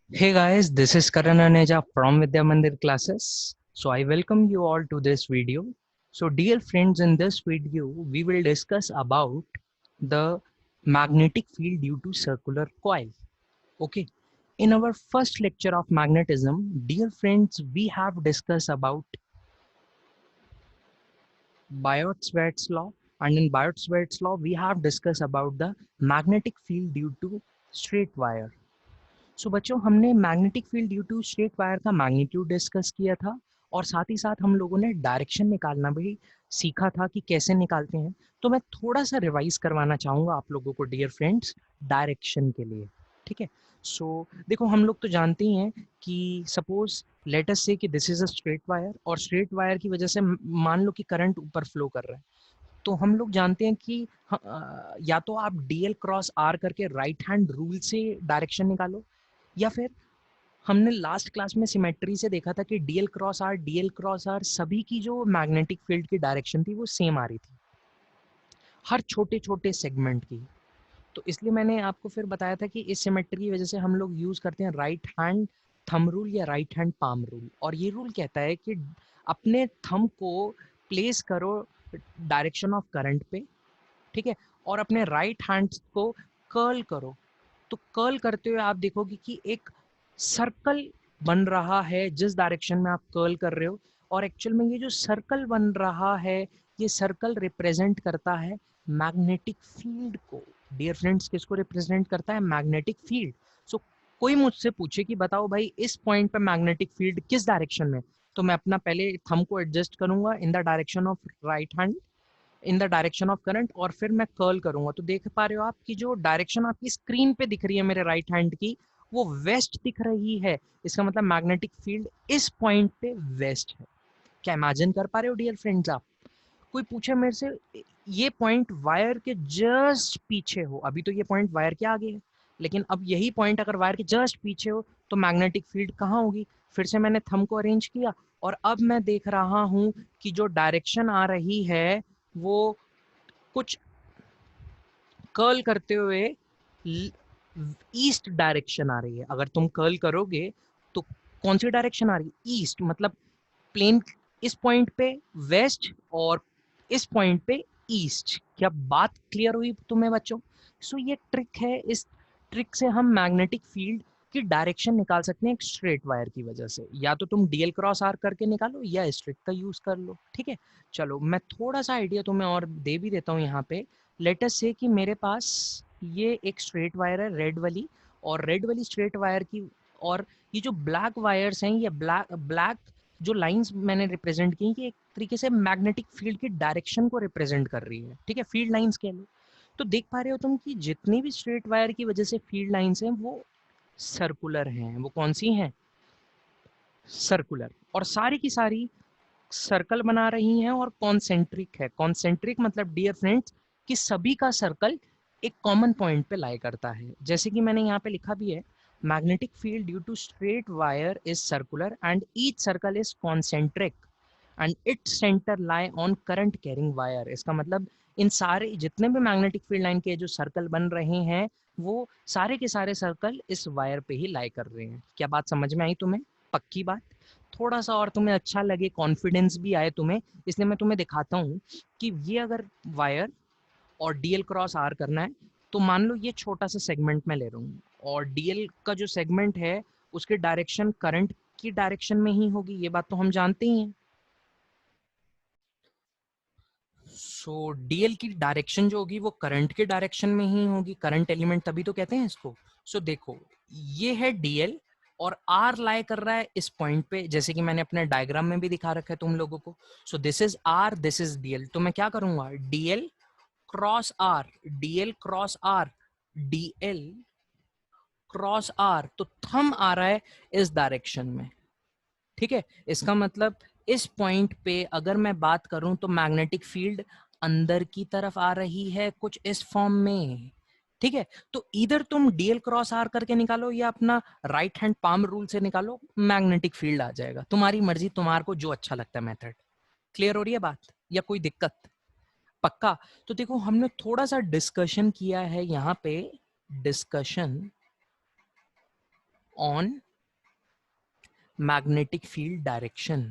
Hey guys, this is Karan Aneja from Vidya Mandir classes. So I welcome you all to this video. So dear friends, in this video we will discuss about the magnetic field due to circular coil. Okay. In our first lecture of magnetism, dear friends, we have discussed about Biot-Savart's law, and in Biot-Savart's law we have discussed about the magnetic field due to straight wire. So बच्चों हमने magnetic field due to straight wire का magnitude discuss किया था और साथ ही साथ हम लोगों ने डायरेक्शन निकालना भी सीखा था कि कैसे निकालते हैं। तो मैं थोड़ा सा रिवाइज करवाना चाहूँगा आप लोगों को डियर फ्रेंड्स डायरेक्शन के लिए। ठीक है। सो देखो हम लोग तो जानते ही हैं कि सपोज लेट अस से कि this is a straight wire और स्ट्रेट वायर की वजह से मान लो कि करंट ऊपर फ्लो कर रहा है। तो हम लोग जानते हैं कि या तो आप डीएल क्रॉस आर करके राइट हैंड रूल से डायरेक्शन निकालो, या फिर हमने लास्ट क्लास में सिमेट्री से देखा था कि डीएल क्रॉस आर सभी की जो मैग्नेटिक फील्ड की डायरेक्शन थी वो सेम आ रही थी हर छोटे छोटे सेगमेंट की। तो इसलिए मैंने आपको फिर बताया था कि इस सिमेट्री की वजह से हम लोग यूज करते हैं राइट हैंड थंब रूल या राइट हैंड पाम रूल, और ये रूल कहता है कि अपने थंब को प्लेस करो डायरेक्शन ऑफ करंट पे, ठीक है, और अपने राइट हैंड को कर्ल करो। तो कर्ल करते हुए आप देखोगे कि एक सर्कल बन रहा है जिस डायरेक्शन में आप कर्ल कर रहे हो, और एक्चुअल में ये जो सर्कल बन रहा है ये सर्कल रिप्रेजेंट करता है मैग्नेटिक फील्ड को। डियर फ्रेंड्स, किसको रिप्रेजेंट करता है? Magnetic field. सो कोई मुझसे पूछे कि बताओ भाई इस पॉइंट पे मैग्नेटिक फील्ड किस डायरेक्शन में, तो मैं अपना पहले थंब को एडजस्ट करूंगा in the direction of right hand, in the direction of current, और फिर मैं कर्ल करूंगा। तो देख पा रहे हो आप कि जो डायरेक्शन आपकी स्क्रीन पे दिख रही है मेरे राइट हैंड की वो वेस्ट दिख रही है। इसका मतलब मैग्नेटिक फील्ड इस पॉइंट पे वेस्ट है। क्या इमेजिन कर पा रहे हो डियर फ्रेंड्स आप? कोई पूछे मेरे से ये पॉइंट वायर के जस्ट पीछे हो, अभी तो ये पॉइंट वायर के आगे है, लेकिन अब यही पॉइंट अगर वायर के जस्ट पीछे हो तो मैग्नेटिक फील्ड कहाँ होगी? फिर से मैंने थंब को अरेंज किया और अब मैं देख रहा हूं कि जो डायरेक्शन आ रही है वो कुछ कर्ल करते हुए ईस्ट डायरेक्शन आ रही है। अगर तुम कर्ल करोगे तो कौन सी डायरेक्शन आ रही है? ईस्ट, मतलब प्लेन इस पॉइंट पे वेस्ट और इस पॉइंट पे ईस्ट। क्या बात क्लियर हुई तुम्हें बच्चों? सो ये ट्रिक है, इस ट्रिक से हम मैग्नेटिक फील्ड की डायरेक्शन निकाल सकते हैं एक स्ट्रेट वायर की वजह से। या तो तुम डीएल क्रॉस आर करके निकालो या इस ट्रिक का यूज कर लो। ठीक है, चलो मैं थोड़ा सा आइडिया तुम्हें और दे भी देता हूँ यहाँ पे। लेट अस से कि मेरे पास ये एक स्ट्रेट वायर है रेड वाली, और रेड वाली स्ट्रेट वायर की, और ये जो ब्लैक वायर्स हैं ये ब्लैक ब्लैक जो लाइंस मैंने रिप्रेजेंट की ये एक तरीके से मैग्नेटिक फील्ड की डायरेक्शन को रिप्रेजेंट कर रही है। ठीक है, फील्ड लाइंस कह लो। तो देख पा रहे हो तुम कि जितनी भी स्ट्रेट वायर की वजह से फील्ड लाइंस हैं वो सर्कुलर हैं। वो कौन सी हैं? सर्कुलर। और सारी की सारी सर्कल बना रही हैं और कॉन्सेंट्रिक है। कॉन्सेंट्रिक मतलब डियर फ्रेंड्स कि सभी का सर्कल एक कॉमन पॉइंट पे लाई करता है। जैसे कि मैंने यहाँ पे लिखा भी है, magnetic field due to straight wire is circular and each circle is concentric and its centre lie on current carrying wire. इसका मतलब इन सारे जितने भी मैग्नेटिक फील्ड लाइन के जो सर्कल बन रहे हैं वो सारे के सारे सर्कल इस वायर पे ही लाई कर रहे हैं। क्या बात समझ में आई तुम्हें? पक्की बात? थोड़ा सा और तुम्हें अच्छा लगे, कॉन्फिडेंस भी आए तुम्हें, इसलिए मैं तुम्हें दिखाता हूँ कि ये अगर वायर और डीएल क्रॉस आर करना है तो मान लो ये छोटा सा सेगमेंट में ले रहा हूँ, और डीएल का जो सेगमेंट है उसकी डायरेक्शन करंट की डायरेक्शन में ही होगी, ये बात तो हम जानते ही हैं। सो डीएल की डायरेक्शन जो होगी वो करंट के डायरेक्शन में ही होगी, करंट एलिमेंट तभी तो कहते हैं इसको। सो देखो ये है डीएल और आर लाई कर रहा है इस पॉइंट पे, जैसे कि मैंने अपने डायग्राम में भी दिखा रखा है तुम लोगों को। So this is R, this is DL. तो मैं क्या करूंगा? DL cross R, DL cross R, DL cross R. तो थंब आ रहा है इस डायरेक्शन में। ठीक है, इसका मतलब इस पॉइंट पे अगर मैं बात करूं तो मैग्नेटिक फील्ड अंदर की तरफ आ रही है कुछ इस फॉर्म में। ठीक है, तो इधर तुम डीएल क्रॉस आर करके निकालो या अपना राइट हैंड पाम रूल से निकालो, मैग्नेटिक फील्ड आ जाएगा। तुम्हारी मर्जी, तुम्हारे को जो अच्छा लगता है मेथड। क्लियर हो रही है बात या कोई दिक्कत? पक्का? तो देखो हमने थोड़ा सा डिस्कशन किया है यहाँ पे, discussion on magnetic field direction.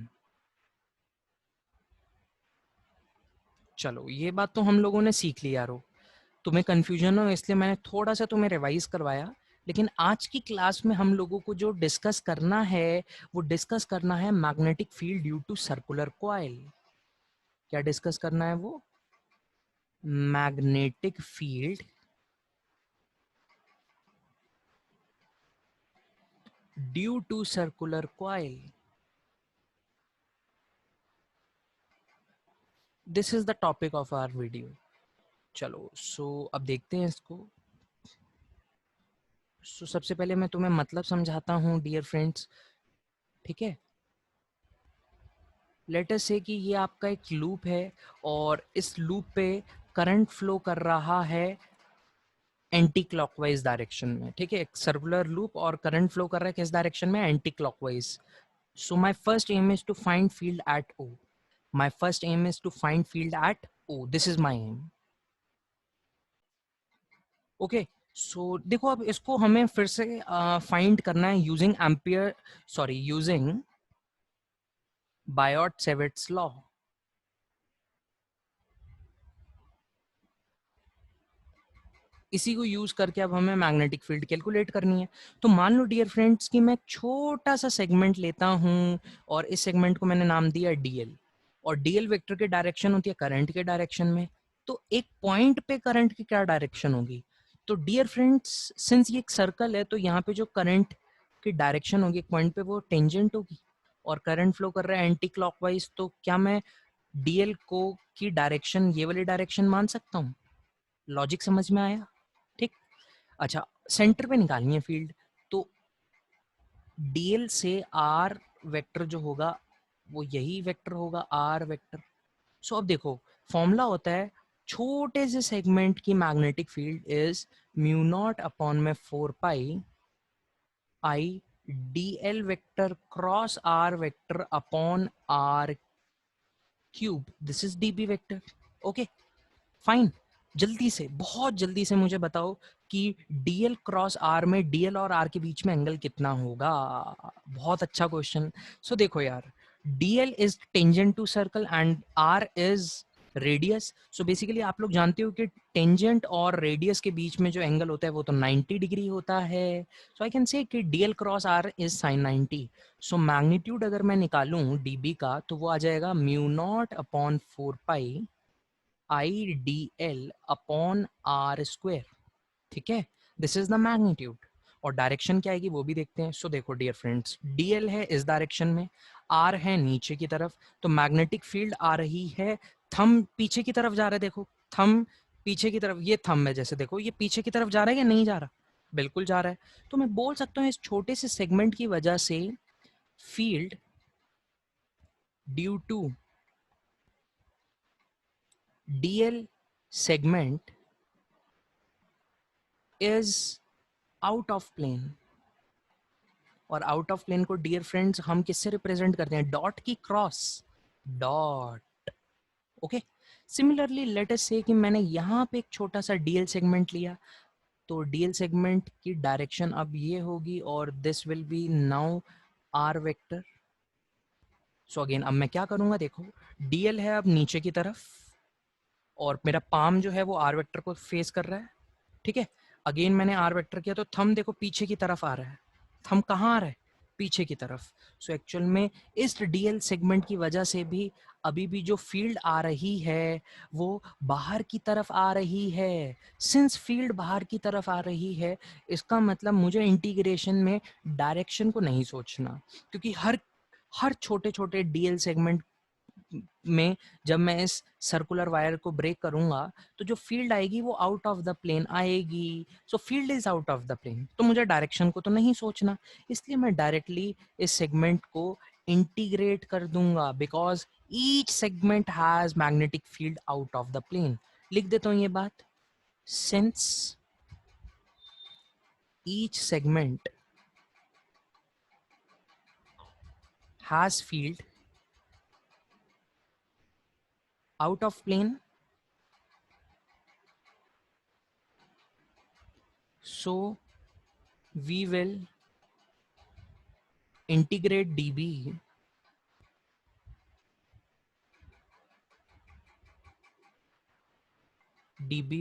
चलो ये बात तो हम लोगों ने सीख ली यारो, तुम्हें कंफ्यूजन हो इसलिए मैंने थोड़ा सा तुम्हें रिवाइज करवाया। लेकिन आज की क्लास में हम लोगों को जो डिस्कस करना है वो डिस्कस करना है magnetic field due to circular coil. क्या डिस्कस करना है वो? Magnetic field due to circular coil. This is the topic of our video. चलो अब देखते हैं इसको। सबसे पहले मैं तुम्हें मतलब समझाता हूँ डियर फ्रेंड्स, ठीक है। लेट अस से कि ये आपका एक लूप है और इस लूप पे करंट फ्लो कर रहा है एंटी क्लॉकवाइज डायरेक्शन में, ठीक है। एक सर्कुलर लूप और करंट फ्लो कर रहा है किस डायरेक्शन में? Anti clockwise. So my first aim is to find field at O. My first aim is to find field at O, this is my aim. Okay, so देखो अब इसको हमें फिर से फाइंड करना है using ampere, sorry using Biot Savart's law. इसी को यूज करके अब हमें मैग्नेटिक फील्ड कैलकुलेट करनी है। तो मान लो डियर फ्रेंड्स कि मैं छोटा सा सेगमेंट लेता हूं और इस सेगमेंट को मैंने नाम दिया डीएल, और डीएल वेक्टर की डायरेक्शन होती है करंट के डायरेक्शन में। तो एक पॉइंट पे करंट की क्या डायरेक्शन होगी? तो डियर फ्रेंड्स सिंस ये एक सर्कल है तो यहाँ पे जो करंट की डायरेक्शन होगी एक पॉइंट पे वो टेंजेंट होगी, और करंट फ्लो कर रहा है एंटी क्लॉकवाइज। तो क्या मैं डीएल को की डायरेक्शन ये वाली डायरेक्शन मान सकता हूँ? लॉजिक समझ में आया? ठीक। अच्छा, सेंटर पे निकालनी है फील्ड, तो डीएल से आर वेक्टर जो होगा वो यही वेक्टर होगा, आर वेक्टर। सो अब देखो फॉर्मूला होता है छोटे से सेगमेंट की magnetic field is mu naught upon में 4 pi I D L vector cross r vector upon are cube, this is dB vector. Okay fine. जल्दी से, बहुत जल्दी से मुझे बताओ कि डीएल क्रॉस आर में डीएल और आर के बीच में एंगल कितना होगा? बहुत अच्छा क्वेश्चन। सो देखो यार, DL is tangent to circle and R is radius. So basically आप लोग जानते हो कि टेंजेंट और रेडियस के बीच में जो एंगल होता है वो तो 90 डिग्री होता है। सो आई कैन से कि DL cross R is sine 90। So magnitude अगर मैं निकालूं डीबी का तो वो आ जाएगा mu naught upon 4 pi I D L upon R square, ठीक है। This is the magnitude. और डायरेक्शन क्या आएगी वो भी देखते हैं। सो देखो डियर फ्रेंड्स, डीएल है इस डायरेक्शन में, आर है नीचे की तरफ, तो मैग्नेटिक फील्ड आ रही है, थंब पीछे की तरफ जा रहा है। देखो थंब पीछे की तरफ, ये थंब है जैसे, देखो ये पीछे की तरफ जा रहा है या नहीं जा रहा? बिल्कुल जा रहा है। तो मैं बोल सकता हूँ इस छोटे से सेगमेंट की वजह से field due to DL segment is out of plane. और आउट ऑफ प्लेन को डियर फ्रेंड्स हम किससे रिप्रेजेंट करते हैं? डॉट की cross, dot. Okay, similarly let us say कि मैंने यहाँ पे एक छोटा सा डीएल सेगमेंट लिया, तो डीएल सेगमेंट की डायरेक्शन अब ये होगी और this will be now R vector. So again अब मैं क्या करूंगा, देखो डीएल है अब नीचे की तरफ और मेरा पाम जो है वो आर वेक्टर को फेस कर रहा है, ठीक है। अगेन मैंने आर वेक्टर किया तो थंब देखो पीछे की तरफ आ रहा है। थंब कहाँ आ रहा है? पीछे की तरफ। सो एक्चुअल में इस डीएल सेगमेंट की वजह से भी अभी भी जो फील्ड आ रही है वो बाहर की तरफ आ रही है। सिंस फील्ड बाहर की तरफ आ रही है इसका मतलब मुझे इंटीग्रेशन में डायरेक्शन को नहीं सोचना, क्योंकि हर हर छोटे छोटे डीएल सेगमेंट में जब मैं इस सर्कुलर वायर को ब्रेक करूंगा तो जो फील्ड आएगी वो आउट ऑफ द प्लेन आएगी। So field is out of the plane, तो मुझे डायरेक्शन को तो नहीं सोचना, इसलिए मैं डायरेक्टली इस सेगमेंट को इंटीग्रेट कर दूंगा because each segment has magnetic field out of the plane. लिख देता हूं ये बात, since each segment has field out of plane, so we will integrate db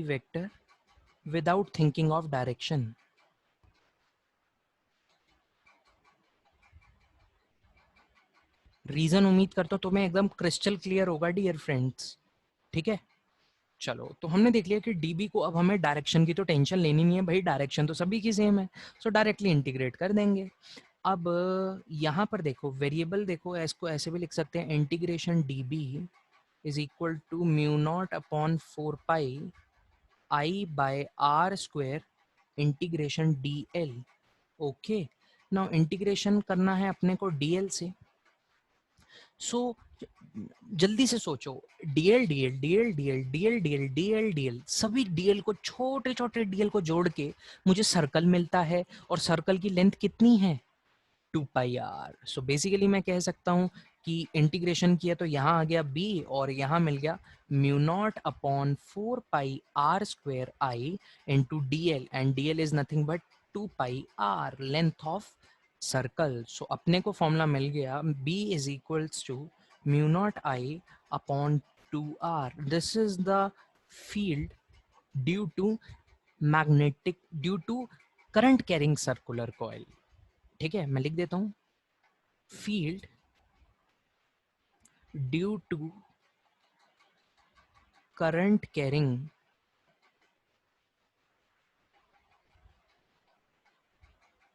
vector without thinking of direction. Reason उम्मीद करता हूँ तुम्हें एकदम क्रिस्टल क्लियर होगा डियर फ्रेंड्स, ठीक है। चलो, तो हमने देख लिया कि डीबी को अब हमें डायरेक्शन की तो टेंशन लेनी नहीं है भाई, डायरेक्शन तो सभी की सेम है, सो डायरेक्टली इंटीग्रेट कर देंगे। अब यहाँ पर देखो वेरिएबल, देखो इसको ऐसे भी लिख सकते हैं, integration DB is equal to mu naught upon 4 pi I by R square integration D L. Okay, now integration करना है अपने को डीएल से। सो जल्दी से सोचो, DL DL DL DL DL DL DL DL, सभी डीएल को, छोटे छोटे डीएल को जोड़ के मुझे सर्कल मिलता है, और सर्कल की लेंथ कितनी है, 2 पाई आर। सो बेसिकली मैं कह सकता हूँ कि इंटीग्रेशन किया तो यहाँ आ गया b, और यहाँ मिल गया mu naught upon 4 pi are square I into d l, and d l is nothing but 2 pi r, length of circle. So अपने को फॉर्मूला मिल गया, b is equals to mu naught I upon 2r। This is the field due to magnetic, due to current carrying circular coil. ठीक है, मैं लिख देता हूं, field due to current carrying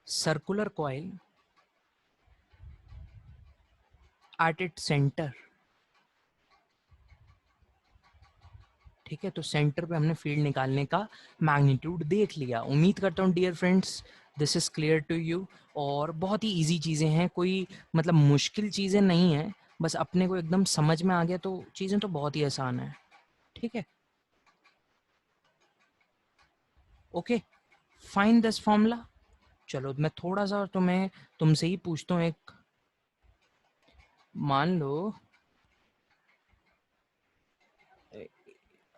circular coil at it centre. ठीक है, तो centre पे हमने फील्ड निकालने का मैग्नीट्यूड देख लिया। उम्मीद करता हूँ dear friends this is clear to you, और बहुत ही इजी चीज़ें हैं, कोई मतलब मुश्किल चीज़ें नहीं है, बस अपने को एकदम समझ में आ गया तो चीज़ें तो बहुत ही आसान है। ठीक है, ओके, फाइंड दिस फॉर्मूला। चलो मैं थोड़ा सा तुम्हें तुमसे ही पूछता हूँ, एक मान लो,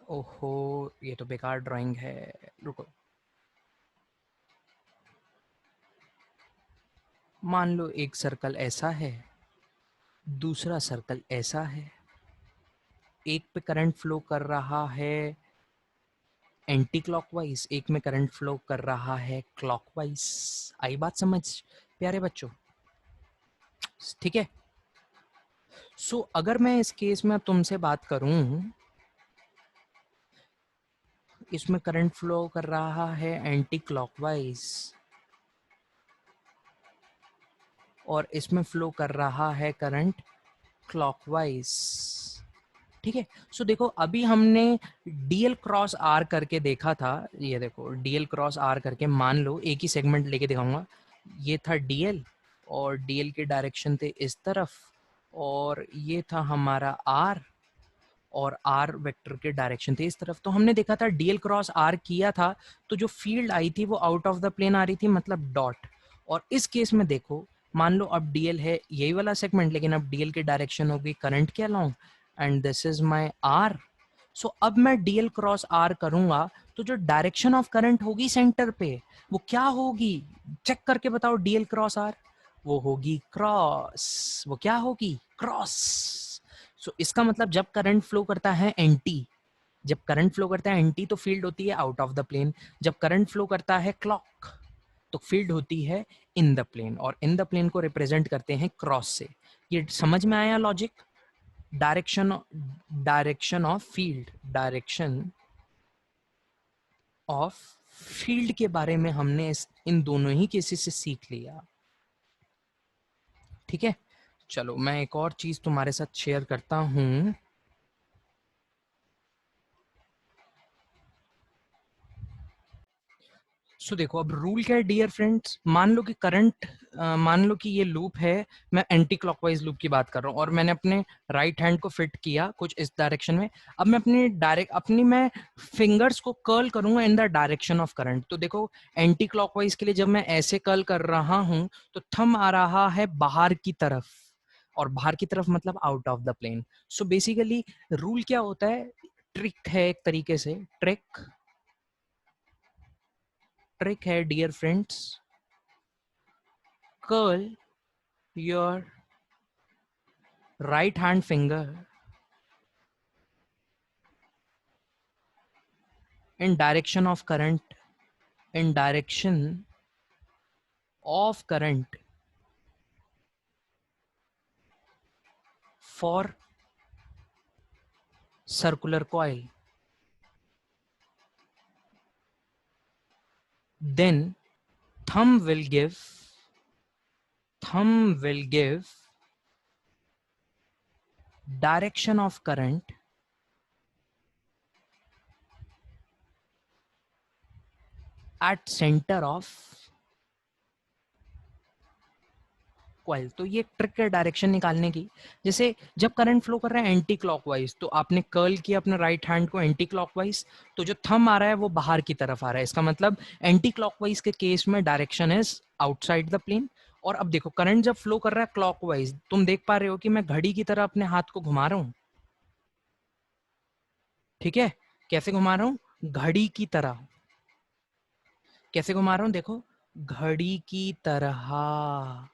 ओहो ये तो बेकार ड्राइंग है, रुको, मान लो एक सर्कल ऐसा है, दूसरा सर्कल ऐसा है, एक पे करंट फ्लो कर रहा है एंटी क्लॉकवाइज, एक में करंट फ्लो कर रहा है क्लॉकवाइज। आई बात समझ प्यारे बच्चों, ठीक है। सो अगर मैं इस केस में अब तुमसे बात करूं, इसमें करंट फ्लो कर रहा है एंटी क्लॉकवाइज, और इसमें फ्लो कर रहा है करंट क्लॉकवाइज। ठीक है, सो देखो अभी हमने डीएल क्रॉस आर करके देखा था, ये देखो डीएल क्रॉस आर करके, मान लो एक ही सेगमेंट लेके दिखाऊंगा, ये था डीएल, और डीएल के डायरेक्शन थे इस तरफ, और ये था हमारा आर, और आर वेक्टर के डायरेक्शन थे इस तरफ। तो हमने देखा था डीएल क्रॉस आर किया था, तो जो फील्ड आई थी वो आउट ऑफ द प्लेन आ रही थी, मतलब डॉट। और इस केस में देखो, मान लो अब डीएल है यही वाला सेगमेंट, लेकिन अब डीएल की डायरेक्शन होगी करंट के along, and this is my r. So अब मैं डीएल क्रॉस आर करूंगा, तो जो डायरेक्शन ऑफ करंट होगी सेंटर पे, वो क्या होगी, चेक करके बताओ, डीएल क्रॉस आर वो होगी क्रॉस, वो क्या होगी, क्रॉस। सो इसका मतलब जब करंट फ्लो करता है एंटी, जब करंट फ्लो करता है एंटी तो फील्ड होती है आउट ऑफ द प्लेन, जब करंट फ्लो करता है क्लॉक तो फील्ड होती है इन द प्लेन, और इन द प्लेन को रिप्रेजेंट करते हैं क्रॉस से। ये समझ में आया logic? Direction, direction of field, direction of field के बारे में हमने इन दोनों ही केसेस से सीख लिया। ठीक है, चलो मैं एक और चीज तुम्हारे साथ शेयर करता हूं। सो देखो अब रूल क्या है डियर फ्रेंड्स, मान लो कि करंट, मान लो कि ये लूप है, मैं एंटी क्लॉकवाइज लूप की बात कर रहा हूँ, और मैंने अपने राइट हैंड को फिट किया कुछ इस डायरेक्शन में। अब मैं अपनी मैं फिंगर्स को कर्ल करूंगा in the direction of current. तो देखो एंटी क्लॉकवाइज के लिए जब मैं ऐसे कर्ल कर रहा हूँ, तो थंब आ रहा है बाहर की तरफ, और बाहर की तरफ मतलब out of the plane. So basically rule क्या होता है, ट्रिक है एक तरीके से, ट्रिक ट्रिक है dear friends, curl your right hand finger in direction of current, in direction of current for circular coil, then thumb will give direction of current at center of coil. तो ये trick है direction निकालने की। जैसे जब current flow कर रहा है एंटी क्लॉकवाइज, तो आपने कर्ल किया अपने राइट हैंड को एंटी क्लॉकवाइज, तो जो थंब आ रहा है वो बाहर की तरफ आ रहा है। इसका मतलब एंटी क्लॉकवाइज के केस में direction is outside the plane. और अब देखो करंट जब फ्लो कर रहा है क्लॉकवाइज, तुम देख पा रहे हो कि मैं घड़ी की तरह अपने हाथ को घुमा रहा हूं। ठीक है, कैसे घुमा रहा हूं? घड़ी की तरह। कैसे घुमा रहा हूं? देखो, घड़ी की तरह।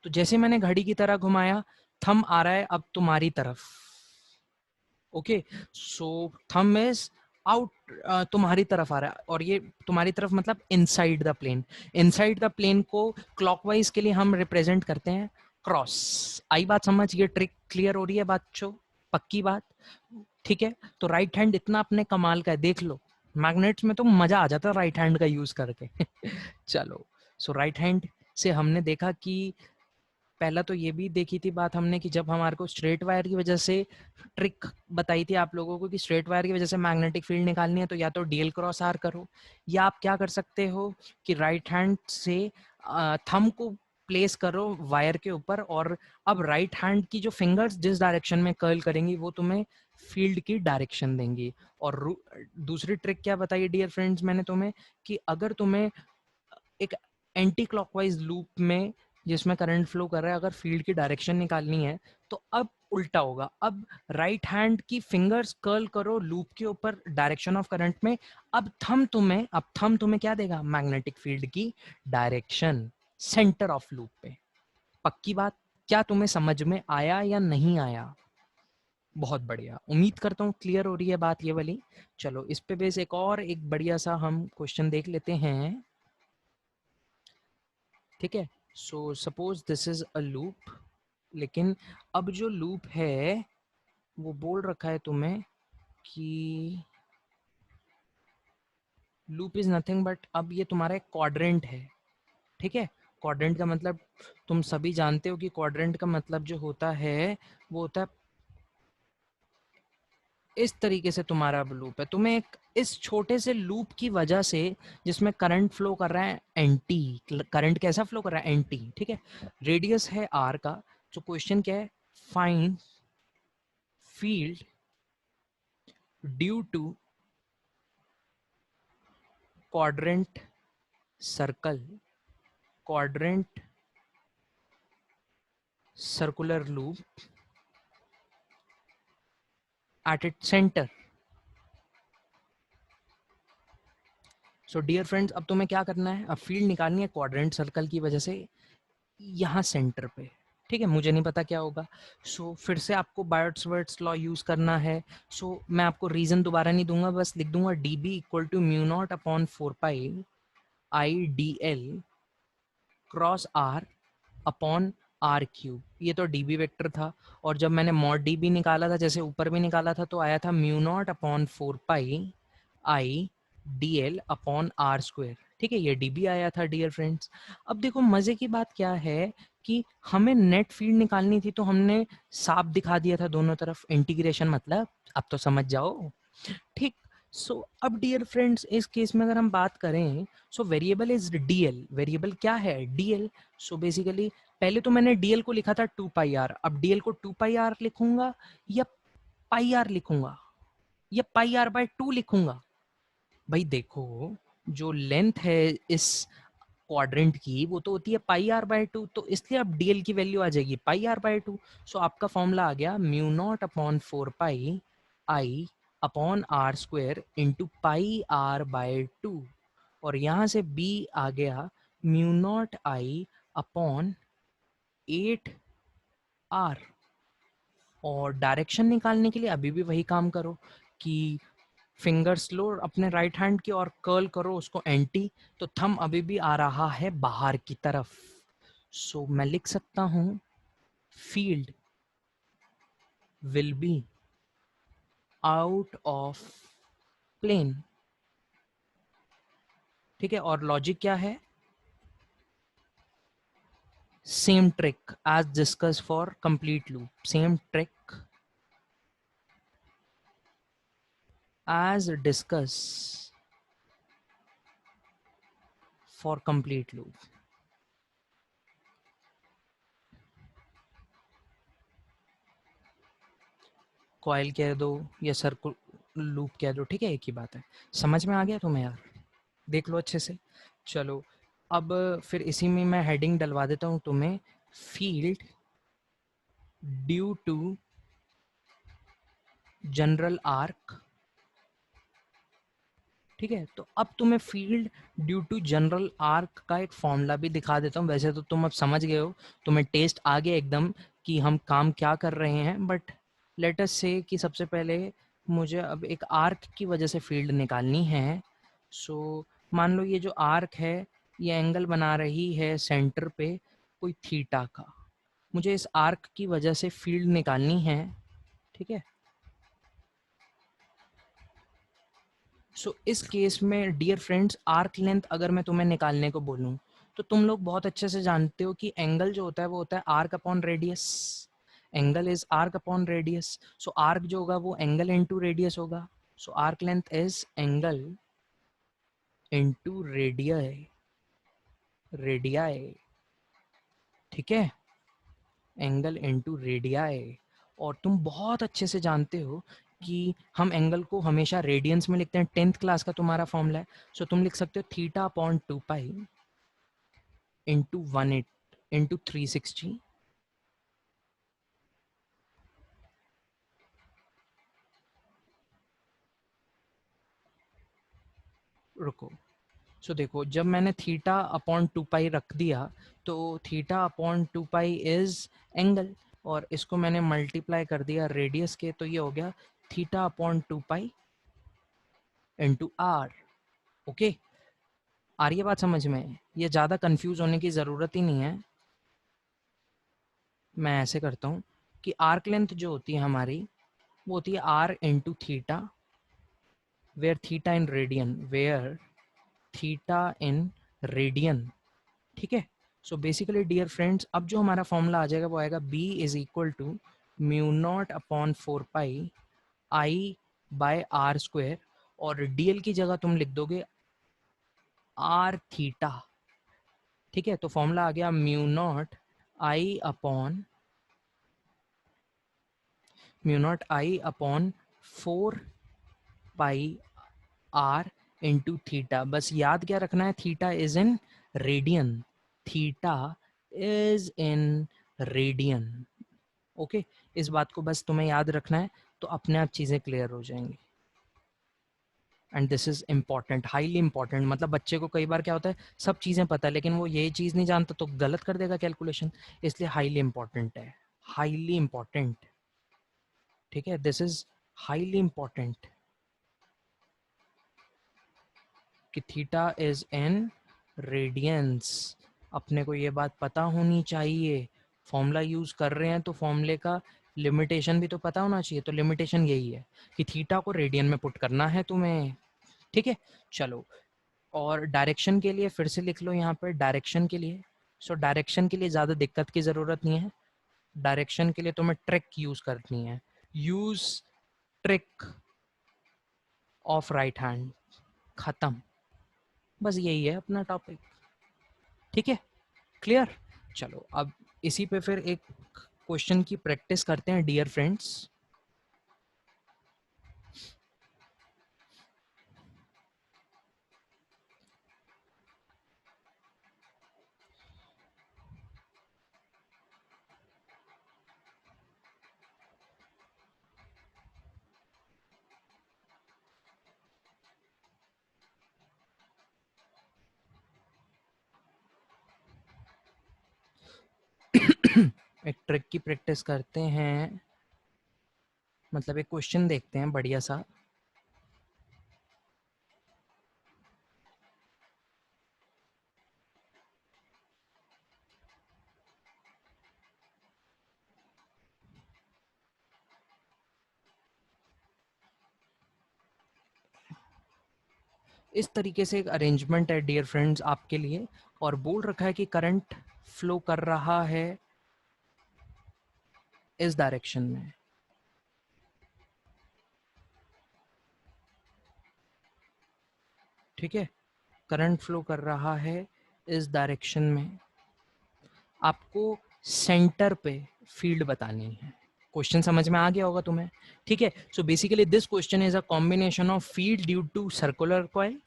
तो जैसे मैंने घड़ी की तरह घुमाया, थंब आ रहा है अब तुम्हारी तरफ। Okay, so thumb is out, तुम्हारी तरफ आ रहा है, और ये तुम्हारी तरफ मतलब inside the plane. Inside the plane को क्लॉकवाइज के लिए हम रिप्रेजेंट करते हैं क्रॉस। आई बात समझ? ये ट्रिक क्लियर हो रही है बच्चों? पक्की बात? ठीक है, तो राइट हैंड इतना अपने कमाल का है, देख लो मैग्नेट्स में तो मजा आ जाता है राइट हैंड का यूज करके। चलो, सो राइट हैंड से हमने देखा कि पहला तो ये भी देखी थी बात हमने कि जब हमारे को स्ट्रेट वायर की वजह से ट्रिक बताई थी आप लोगों को कि स्ट्रेट वायर की वजह से मैग्नेटिक फील्ड निकालनी है, तो या तो डीएल क्रॉस आर करो, या आप क्या कर सकते हो कि राइट हैंड से थंब को प्लेस करो वायर के ऊपर, और अब राइट हैंड की जो फिंगर्स जिस डायरेक्शन में कर्ल करेंगी वो तुम्हें फील्ड की डायरेक्शन देंगी। और दूसरी ट्रिक क्या बताइए डियर फ्रेंड्स मैंने तुम्हें, कि अगर तुम्हें एक एंटी क्लॉकवाइज लूप में जिसमें करंट फ्लो कर रहा है अगर फील्ड की डायरेक्शन निकालनी है, तो अब उल्टा होगा। अब राइट हैंड की फिंगर्स कर्ल करो लूप के ऊपर डायरेक्शन ऑफ करंट में। अब थंब तुम्हें क्या देगा? मैग्नेटिक फील्ड की डायरेक्शन सेंटर ऑफ लूप पे। पक्की बात? क्या तुम्हें समझ में आया या नहीं आया? बहुत बढ़िया, उम्मीद करता हूँ क्लियर हो रही है बात ये वाली। चलो, इस पे बेस एक बढ़िया सा हम क्वेश्चन देख लेते हैं। ठीक है, so suppose this is a loop, लेकिन अब जो लूप है वो बोल रखा है तुम्हें कि लूप इज नथिंग बट, अब ये तुम्हारा एक क्वाड्रेंट है। ठीक है, क्वाड्रेंट का मतलब तुम सभी जानते हो कि क्वाड्रेंट का मतलब जो होता है वो होता है इस तरीके से। तुम्हारा अब लूप है, तुम्हें एक इस छोटे से लूप की वजह से जिसमें करंट फ्लो कर रहा है एंटी, करंट कैसा फ्लो कर रहा है? एंटी। ठीक है, रेडियस है आर का। तो क्वेश्चन क्या है? Find field due to quadrant circle, quadrant circular loop at its center। So dear friends, अब तुम्हें क्या करना है? अब फील्ड निकालनी है क्वाड्रेंट सर्कल की वजह से यहाँ सेंटर पे। ठीक है, मुझे नहीं पता क्या होगा। सो फिर से आपको बायोट्स लॉ यूज करना है। सो मैं आपको रीजन दोबारा नहीं दूंगा, बस लिख दूंगा D B equal to mu naught upon 4 pi I D L cross R upon are cube. ये तो डीबी वेक्टर था, और जब मैंने मॉड डीबी निकाला था, जैसे ऊपर भी निकाला था, तो आया था mu naught upon 4 pi I D L upon R square. ठीक है, ये डीबी आया था डियर फ्रेंड्स। अब देखो मजे की बात क्या है कि हमें नेट फील्ड निकालनी थी, तो हमने साफ दिखा दिया था दोनों तरफ इंटीग्रेशन, मतलब अब तो समझ जाओ। ठीक, सो अब डियर फ्रेंड्स इस केस में अगर हम बात करें, so variable is DL. Variable क्या है? डीएल। सो बेसिकली पहले तो मैंने डीएल को लिखा था 2 पाई आर, अब डीएल को 2 पाई आर लिखूंगा या पाई आर लिखूंगा या पाई आर बाय 2 लिखूंगा? भाई देखो, जो लेंथ है इस क्वाड्रेंट की वो तो होती है पाई आर बाय 2, तो इसलिए अब डीएल की वैल्यू आ जाएगी पाई आर बाय 2। सो आपका फॉर्मूला आ गया mu naught upon 4 pi I upon R square into pi R by 2, और यहाँ से बी आ गया mu naught I upon 8r। और डायरेक्शन निकालने के लिए अभी भी वही काम करो कि फिंगर्स लो अपने राइट हैंड की और कर्ल करो उसको एंटी, तो थंब अभी भी आ रहा है बाहर की तरफ। सो मैं लिख सकता हूं field will be out of plane. ठीक है, और लॉजिक क्या है? Same trick as discuss for complete loop, सेम ट्रिक as discuss for complete loop। Coil कह दो या सर्कुल लूप कह दो, ठीक है, एक ही बात है। समझ में आ गया तुम्हें यार? देख लो अच्छे से। चलो अब फिर इसी में मैं हेडिंग डलवा देता हूँ तुम्हें, field due to general arc. ठीक है, तो अब तुम्हें field due to general arc का एक फॉर्मूला भी दिखा देता हूँ। वैसे तो तुम अब समझ गए हो, तुम्हें टेस्ट आ गया एकदम कि हम काम क्या कर रहे हैं, बट लेट अस से कि सबसे पहले मुझे अब एक आर्क की वजह से फील्ड निकालनी है। सो मान लो ये जो आर्क है ये एंगल बना रही है सेंटर पे कोई थीटा का, मुझे इस आर्क की वजह से फील्ड निकालनी है। ठीक है, सो इस केस में डियर फ्रेंड्स, आर्क लेंथ अगर मैं तुम्हें निकालने को बोलूं तो तुम लोग बहुत अच्छे से जानते हो कि एंगल जो होता है वो होता है arc upon radius. Angle is arc upon radius. So arc जो होगा वो एंगल इनटू रेडियस होगा। So arc length is angle into radii, radii. ठीक है, एंगल इनटू रेडियाई। और तुम बहुत अच्छे से जानते हो कि हम एंगल को हमेशा रेडियंस में लिखते हैं, 10th क्लास का तुम्हारा फॉर्मूला है। सो तुम लिख सकते हो theta upon 2 pi into 180 into 360। रुको, सो देखो जब मैंने थीटा अपॉन 2 पाई रख दिया तो theta upon 2 pi is angle, और इसको मैंने मल्टीप्लाई कर दिया रेडियस के, तो ये हो गया theta upon 2 pi into r. Okay, आ रही है बात समझ में? ये ज़्यादा कंफ्यूज होने की ज़रूरत ही नहीं है। मैं ऐसे करता हूँ कि आर्क लेंथ जो होती है हमारी वो होती है R into theta, where theta in radian, where theta in radian. ठीक है, सो बेसिकली डियर फ्रेंड्स अब जो हमारा फॉर्मूला आ जाएगा वो आएगा B is equal to mu naught upon 4 pi I by R square, और डीएल की जगह तुम लिख दोगे आर थीटा। ठीक है, तो फॉर्मूला आ गया mu naught I upon mu naught I upon 4 pi are into theta. बस याद क्या रखना है, theta is in radian, theta is in radian. Okay, इस बात को बस तुम्हें याद रखना है, तो अपने आप चीज़ें क्लियर हो जाएंगी। And this is important, highly important. मतलब बच्चे को कई बार क्या होता है सब चीज़ें पता है लेकिन वो ये चीज़ नहीं जानता तो गलत कर देगा कैलकुलेशन, इसलिए हाईली इंपॉर्टेंट है, हाईली इंपॉर्टेंट। ठीक है, दिस इज हाईली इंपॉर्टेंट कि थीटा इज इन रेडियंस। अपने को ये बात पता होनी चाहिए, फॉर्मूला यूज कर रहे हैं तो फॉर्मूले का लिमिटेशन भी तो पता होना चाहिए। तो लिमिटेशन यही है कि थीटा को रेडियन में पुट करना है तुम्हें। ठीक है, चलो, और डायरेक्शन के लिए फिर से लिख लो यहाँ पर डायरेक्शन के लिए। सो डायरेक्शन के लिए ज़्यादा दिक्कत की ज़रूरत नहीं है। डायरेक्शन के लिए तुम्हें ट्रिक यूज करनी है, use trick of right hand, खत्म। बस यही है अपना टॉपिक। ठीक है, क्लियर? चलो अब इसी पे फिर एक क्वेश्चन की प्रैक्टिस करते हैं डियर फ्रेंड्स। एक ट्रिक की प्रैक्टिस करते हैं, मतलब एक क्वेश्चन देखते हैं बढ़िया सा। इस तरीके से एक अरेंजमेंट है डियर फ्रेंड्स आपके लिए, और बोल रखा है कि करंट फ्लो कर रहा है इस डायरेक्शन में। ठीक है, करंट फ्लो कर रहा है इस डायरेक्शन में। आपको सेंटर पे फील्ड बतानी है। क्वेश्चन समझ में आ गया होगा तुम्हें? ठीक है, so basically this question is a combination of field due to circular coil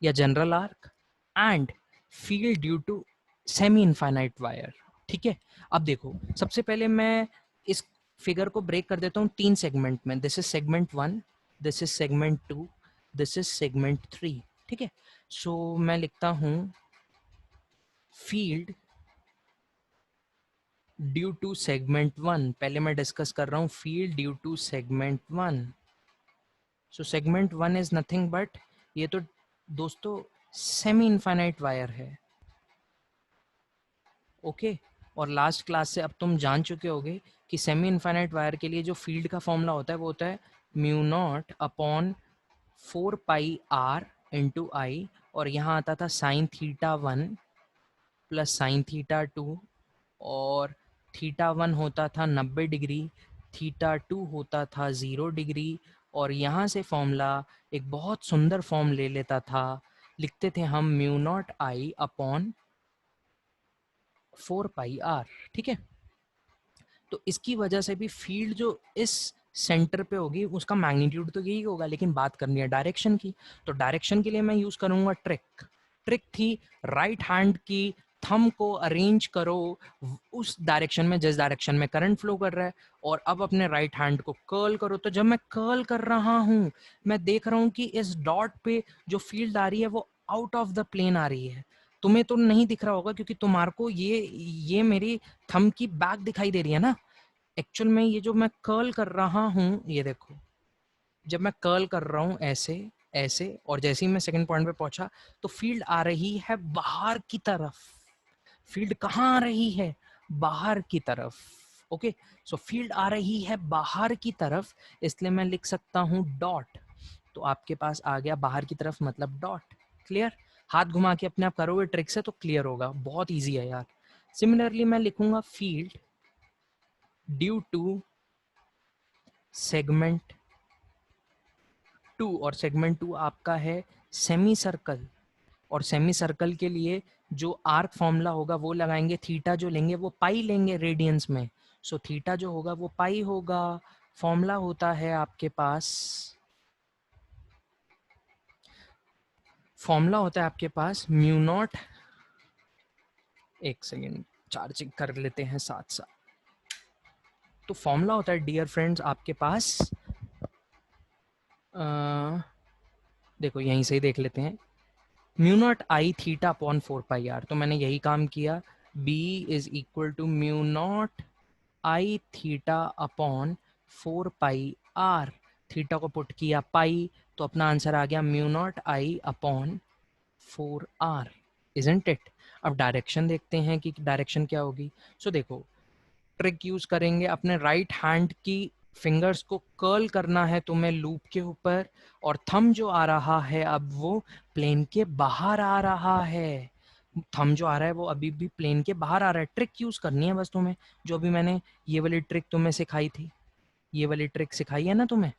या general arc and field due to semi infinite wire. ठीक है, अब देखो, सबसे पहले मैं इस फिगर को ब्रेक कर देता हूँ 3 सेगमेंट में। This is segment 1, this is segment 2, this is segment 3। ठीक है, सो मैं लिखता हूँ फील्ड ड्यू टू सेगमेंट 1। पहले मैं डिस्कस कर रहा हूँ field due to segment 1। So segment 1 is nothing but, ये तो दोस्तों सेमी इनफाइनाइट वायर है। ओके, और लास्ट क्लास से अब तुम जान चुके होगे कि सेमी इनफाइनाइट वायर के लिए जो फील्ड का फॉर्मूला होता है वो होता है mu naught upon 4 pi are into i, और यहाँ आता था sine theta 1 plus sine theta 2, और थीटा 1 होता था 90 डिग्री, थीटा 2 होता था 0 डिग्री, और यहाँ से फॉर्मूला एक बहुत सुंदर फॉर्म ले लेता था। लिखते थे हम mu naught I upon 4 pi R. ठीक है, तो इसकी वजह से भी फील्ड जो इस सेंटर पे होगी उसका मैग्नीट्यूड तो यही होगा, लेकिन बात करनी है डायरेक्शन की। तो डायरेक्शन के लिए मैं यूज करूंगा ट्रिक। ट्रिक थी राइट हैंड की थंब को अरेंज करो उस डायरेक्शन में जिस डायरेक्शन में करंट फ्लो कर रहा है, और अब अपने राइट हैंड को कर्ल करो। तो जब मैं कर्ल कर रहा हूं, मैं देख रहा हूं कि इस डॉट पे जो फील्ड आ रही है वो आउट ऑफ द प्लेन आ रही है। तुम्हें तो नहीं दिख रहा होगा क्योंकि तुम्हारे को ये मेरी थंब की बैक दिखाई दे रही है ना। एक्चुअल में ये जो मैं कर्ल कर रहा हूँ, ये देखो, जब मैं कर्ल कर रहा हूँ ऐसे ऐसे, और जैसे ही मैं सेकंड पॉइंट पे पहुंचा तो फील्ड आ रही है बाहर की तरफ। फील्ड कहाँ आ रही है? बाहर की तरफ। ओके, सो फील्ड आ रही है बाहर की तरफ, इसलिए मैं लिख सकता हूँ डॉट। तो आपके पास आ गया बाहर की तरफ मतलब डॉट। क्लियर? हाथ घुमा के अपने आप करोगे ट्रिक से तो क्लियर होगा, बहुत ईजी है यार। सिमिलरली मैं लिखूंगा फील्ड ड्यू टू सेगमेंट 2, और सेगमेंट 2 आपका है सेमी सर्कल, और सेमी सर्कल के लिए जो आर्क फॉर्मूला होगा वो लगाएंगे, थीटा जो लेंगे वो पाई लेंगे रेडियंस में। सो थीटा जो होगा वो पाई होगा। फॉर्मूला होता है आपके पास, फॉर्मूला होता है आपके पास म्यू नॉट, एक सेकेंड चार्जिंग कर लेते हैं साथ साथ। तो फॉर्मूला होता है डियर फ्रेंड्स आपके पास, देखो यहीं से ही देख लेते हैं, mu naught I theta upon 4 pi R. तो मैंने यही काम किया, B is equal to mu naught I theta upon 4 pi R. Theta को पुट किया पाई, तो अपना आंसर आ गया mu naught I upon 4 R. Isn't it? अब डायरेक्शन देखते हैं कि डायरेक्शन क्या होगी। सो देखो, ट्रिक यूज करेंगे, अपने राइट हैंड की फिंगर्स को कर्ल करना है तुम्हें लूप के ऊपर, और थंब जो आ रहा है अब वो प्लेन के बाहर आ रहा है। थंब जो आ रहा है वो अभी भी प्लेन के बाहर आ रहा है। ट्रिक यूज करनी है बस तुम्हें, जो भी मैंने ये वाली ट्रिक तुम्हें सिखाई थी, ये वाली ट्रिक सिखाई है ना तुम्हें,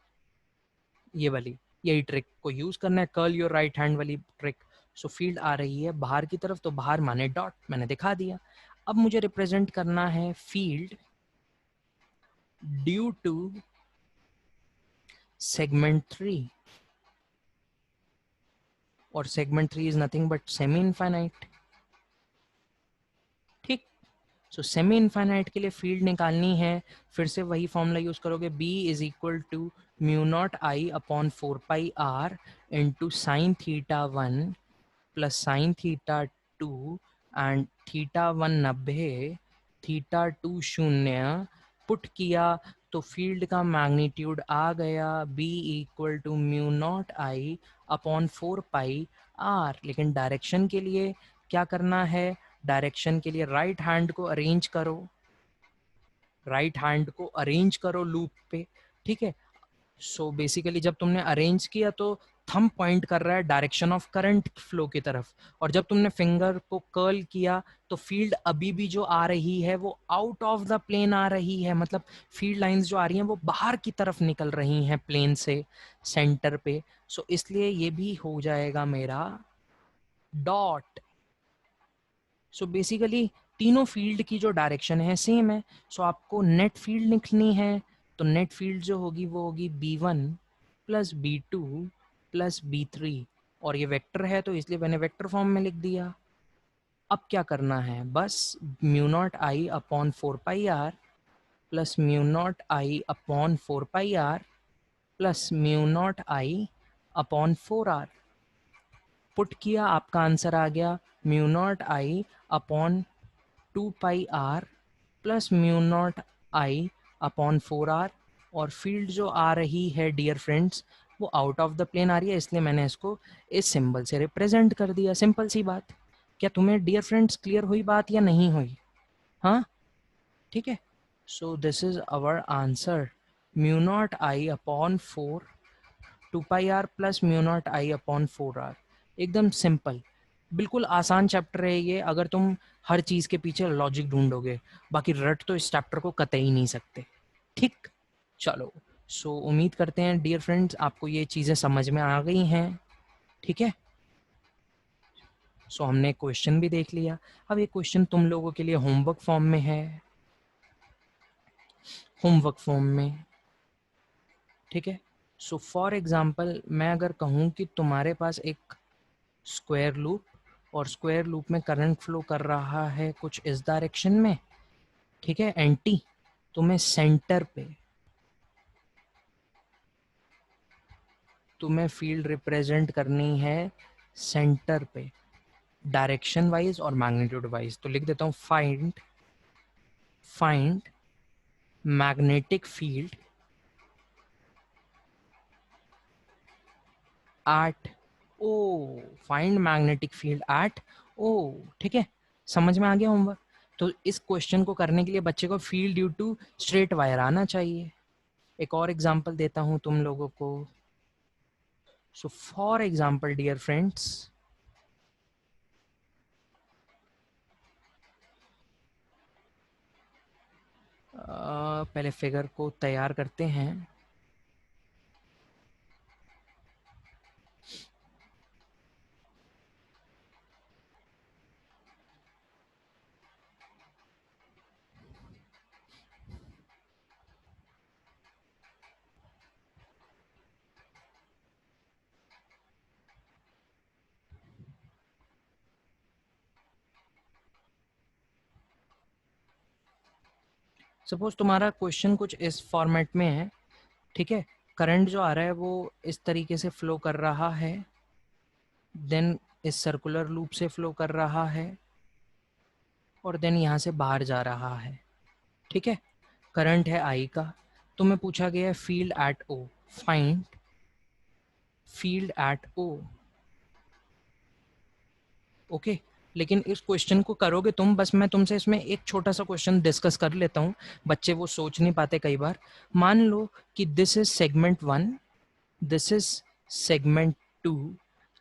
ये वाली, यही ट्रिक को यूज करना है, कर्ल योर राइट हैंड वाली ट्रिक। सो फील्ड आ रही है बाहर की तरफ, तो बाहर माने डॉट, मैंने दिखा दिया। अब मुझे रिप्रेजेंट करना है फील्ड ड्यू टू सेगमेंट 3, और segment 3 is nothing but semi infinite. ठीक, सो सेमी इनफाइनाइट के लिए फील्ड निकालनी है, फिर से वही फॉर्मूला यूज करोगे, b is equal to mu naught I upon 4 pi are into sine theta 1 plus sine theta 2, and theta 1 90 theta 2 0 put किया तो फील्ड का मैग्नीट्यूड आ गया B equal to mu naught I upon 4 pi r। लेकिन direction के लिए क्या करना है, डायरेक्शन के लिए राइट हैंड को अरेंज करो, राइट हैंड को अरेंज करो लूप पे, ठीक है। सो बेसिकली जब तुमने अरेंज किया तो थंब पॉइंट कर रहा है डायरेक्शन ऑफ करंट फ्लो की तरफ, और जब तुमने फिंगर को कर्ल किया तो फील्ड अभी भी जो आ रही है वो आउट ऑफ द प्लेन आ रही है, मतलब फील्ड लाइंस जो आ रही हैं वो बाहर की तरफ निकल रही हैं प्लेन से सेंटर पे। सो इसलिए ये भी हो जाएगा मेरा डॉट। सो बेसिकली तीनों फील्ड की जो डायरेक्शन है सेम है। सो आपको नेट फील्ड लिखनी है, तो नेट फील्ड जो होगी वो होगी B1 plus B2 plus B3, और ये वेक्टर है तो इसलिए मैंने वेक्टर फॉर्म में लिख दिया। अब क्या करना है, बस mu naught I upon 4 pi r plus mu naught I upon 4 pi r plus mu naught I upon 4r put किया, आपका आंसर आ गया mu naught I upon 2 pi r plus mu naught I upon 4r। और field जो आ रही है dear friends वो out of the plane आ रही है, इसलिए मैंने इसको इस सिंबल से रिप्रेजेंट कर दिया। सिंपल सी बात। क्या तुम्हें डियर फ्रेंड्स क्लियर हुई बात या नहीं हुई? हाँ, ठीक है। So this is our answer, mu naught I upon 4 2 pi r plus mu naught I upon 4r। एकदम सिंपल, बिल्कुल आसान चैप्टर है ये, अगर तुम हर चीज़ के पीछे लॉजिक ढूंढोगे। बाकी रट तो इस चैप्टर को कतई नहीं सकते, ठीक। चलो, सो उम्मीद करते हैं डियर फ्रेंड्स आपको ये चीज़ें समझ में आ गई हैं, ठीक है। सो हमने क्वेश्चन भी देख लिया। अब ये क्वेश्चन तुम लोगों के लिए होमवर्क फॉर्म में है, होमवर्क फॉर्म में, ठीक है। सो फॉर एग्जाम्पल मैं अगर कहूँ कि तुम्हारे पास एक स्क्वायर लूप, और स्क्वायर लूप में करंट फ्लो कर रहा है कुछ इस डायरेक्शन में, ठीक है, एंटी, तुम्हें सेंटर पे तुम्हें फील्ड रिप्रेजेंट करनी है सेंटर पे, डायरेक्शन वाइज और मैग्नीट्यूड वाइज। तो लिख देता हूँ find magnetic field at O, find magnetic field at O, ठीक है। समझ में आ गया होमवर्क? तो इस क्वेश्चन को करने के लिए बच्चे को field due to straight wire आना चाहिए। एक और एग्जांपल देता हूं तुम लोगों को। So for example dear friends, पहले फिगर को तैयार करते हैं। सपोज तुम्हारा क्वेश्चन कुछ इस फॉर्मेट में है, ठीक है। करंट जो आ रहा है वो इस तरीके से फ्लो कर रहा है, देन इस सर्कुलर लूप से फ्लो कर रहा है, और देन यहाँ से बाहर जा रहा है, ठीक है। करंट है आई का। तुम्हें पूछा गया है field at O, find field at O, okay. लेकिन इस क्वेश्चन को करोगे तुम, बस मैं तुमसे इसमें एक छोटा सा क्वेश्चन डिस्कस कर लेता हूँ, बच्चे वो सोच नहीं पाते कई बार। मान लो कि this is segment 1, this is segment 2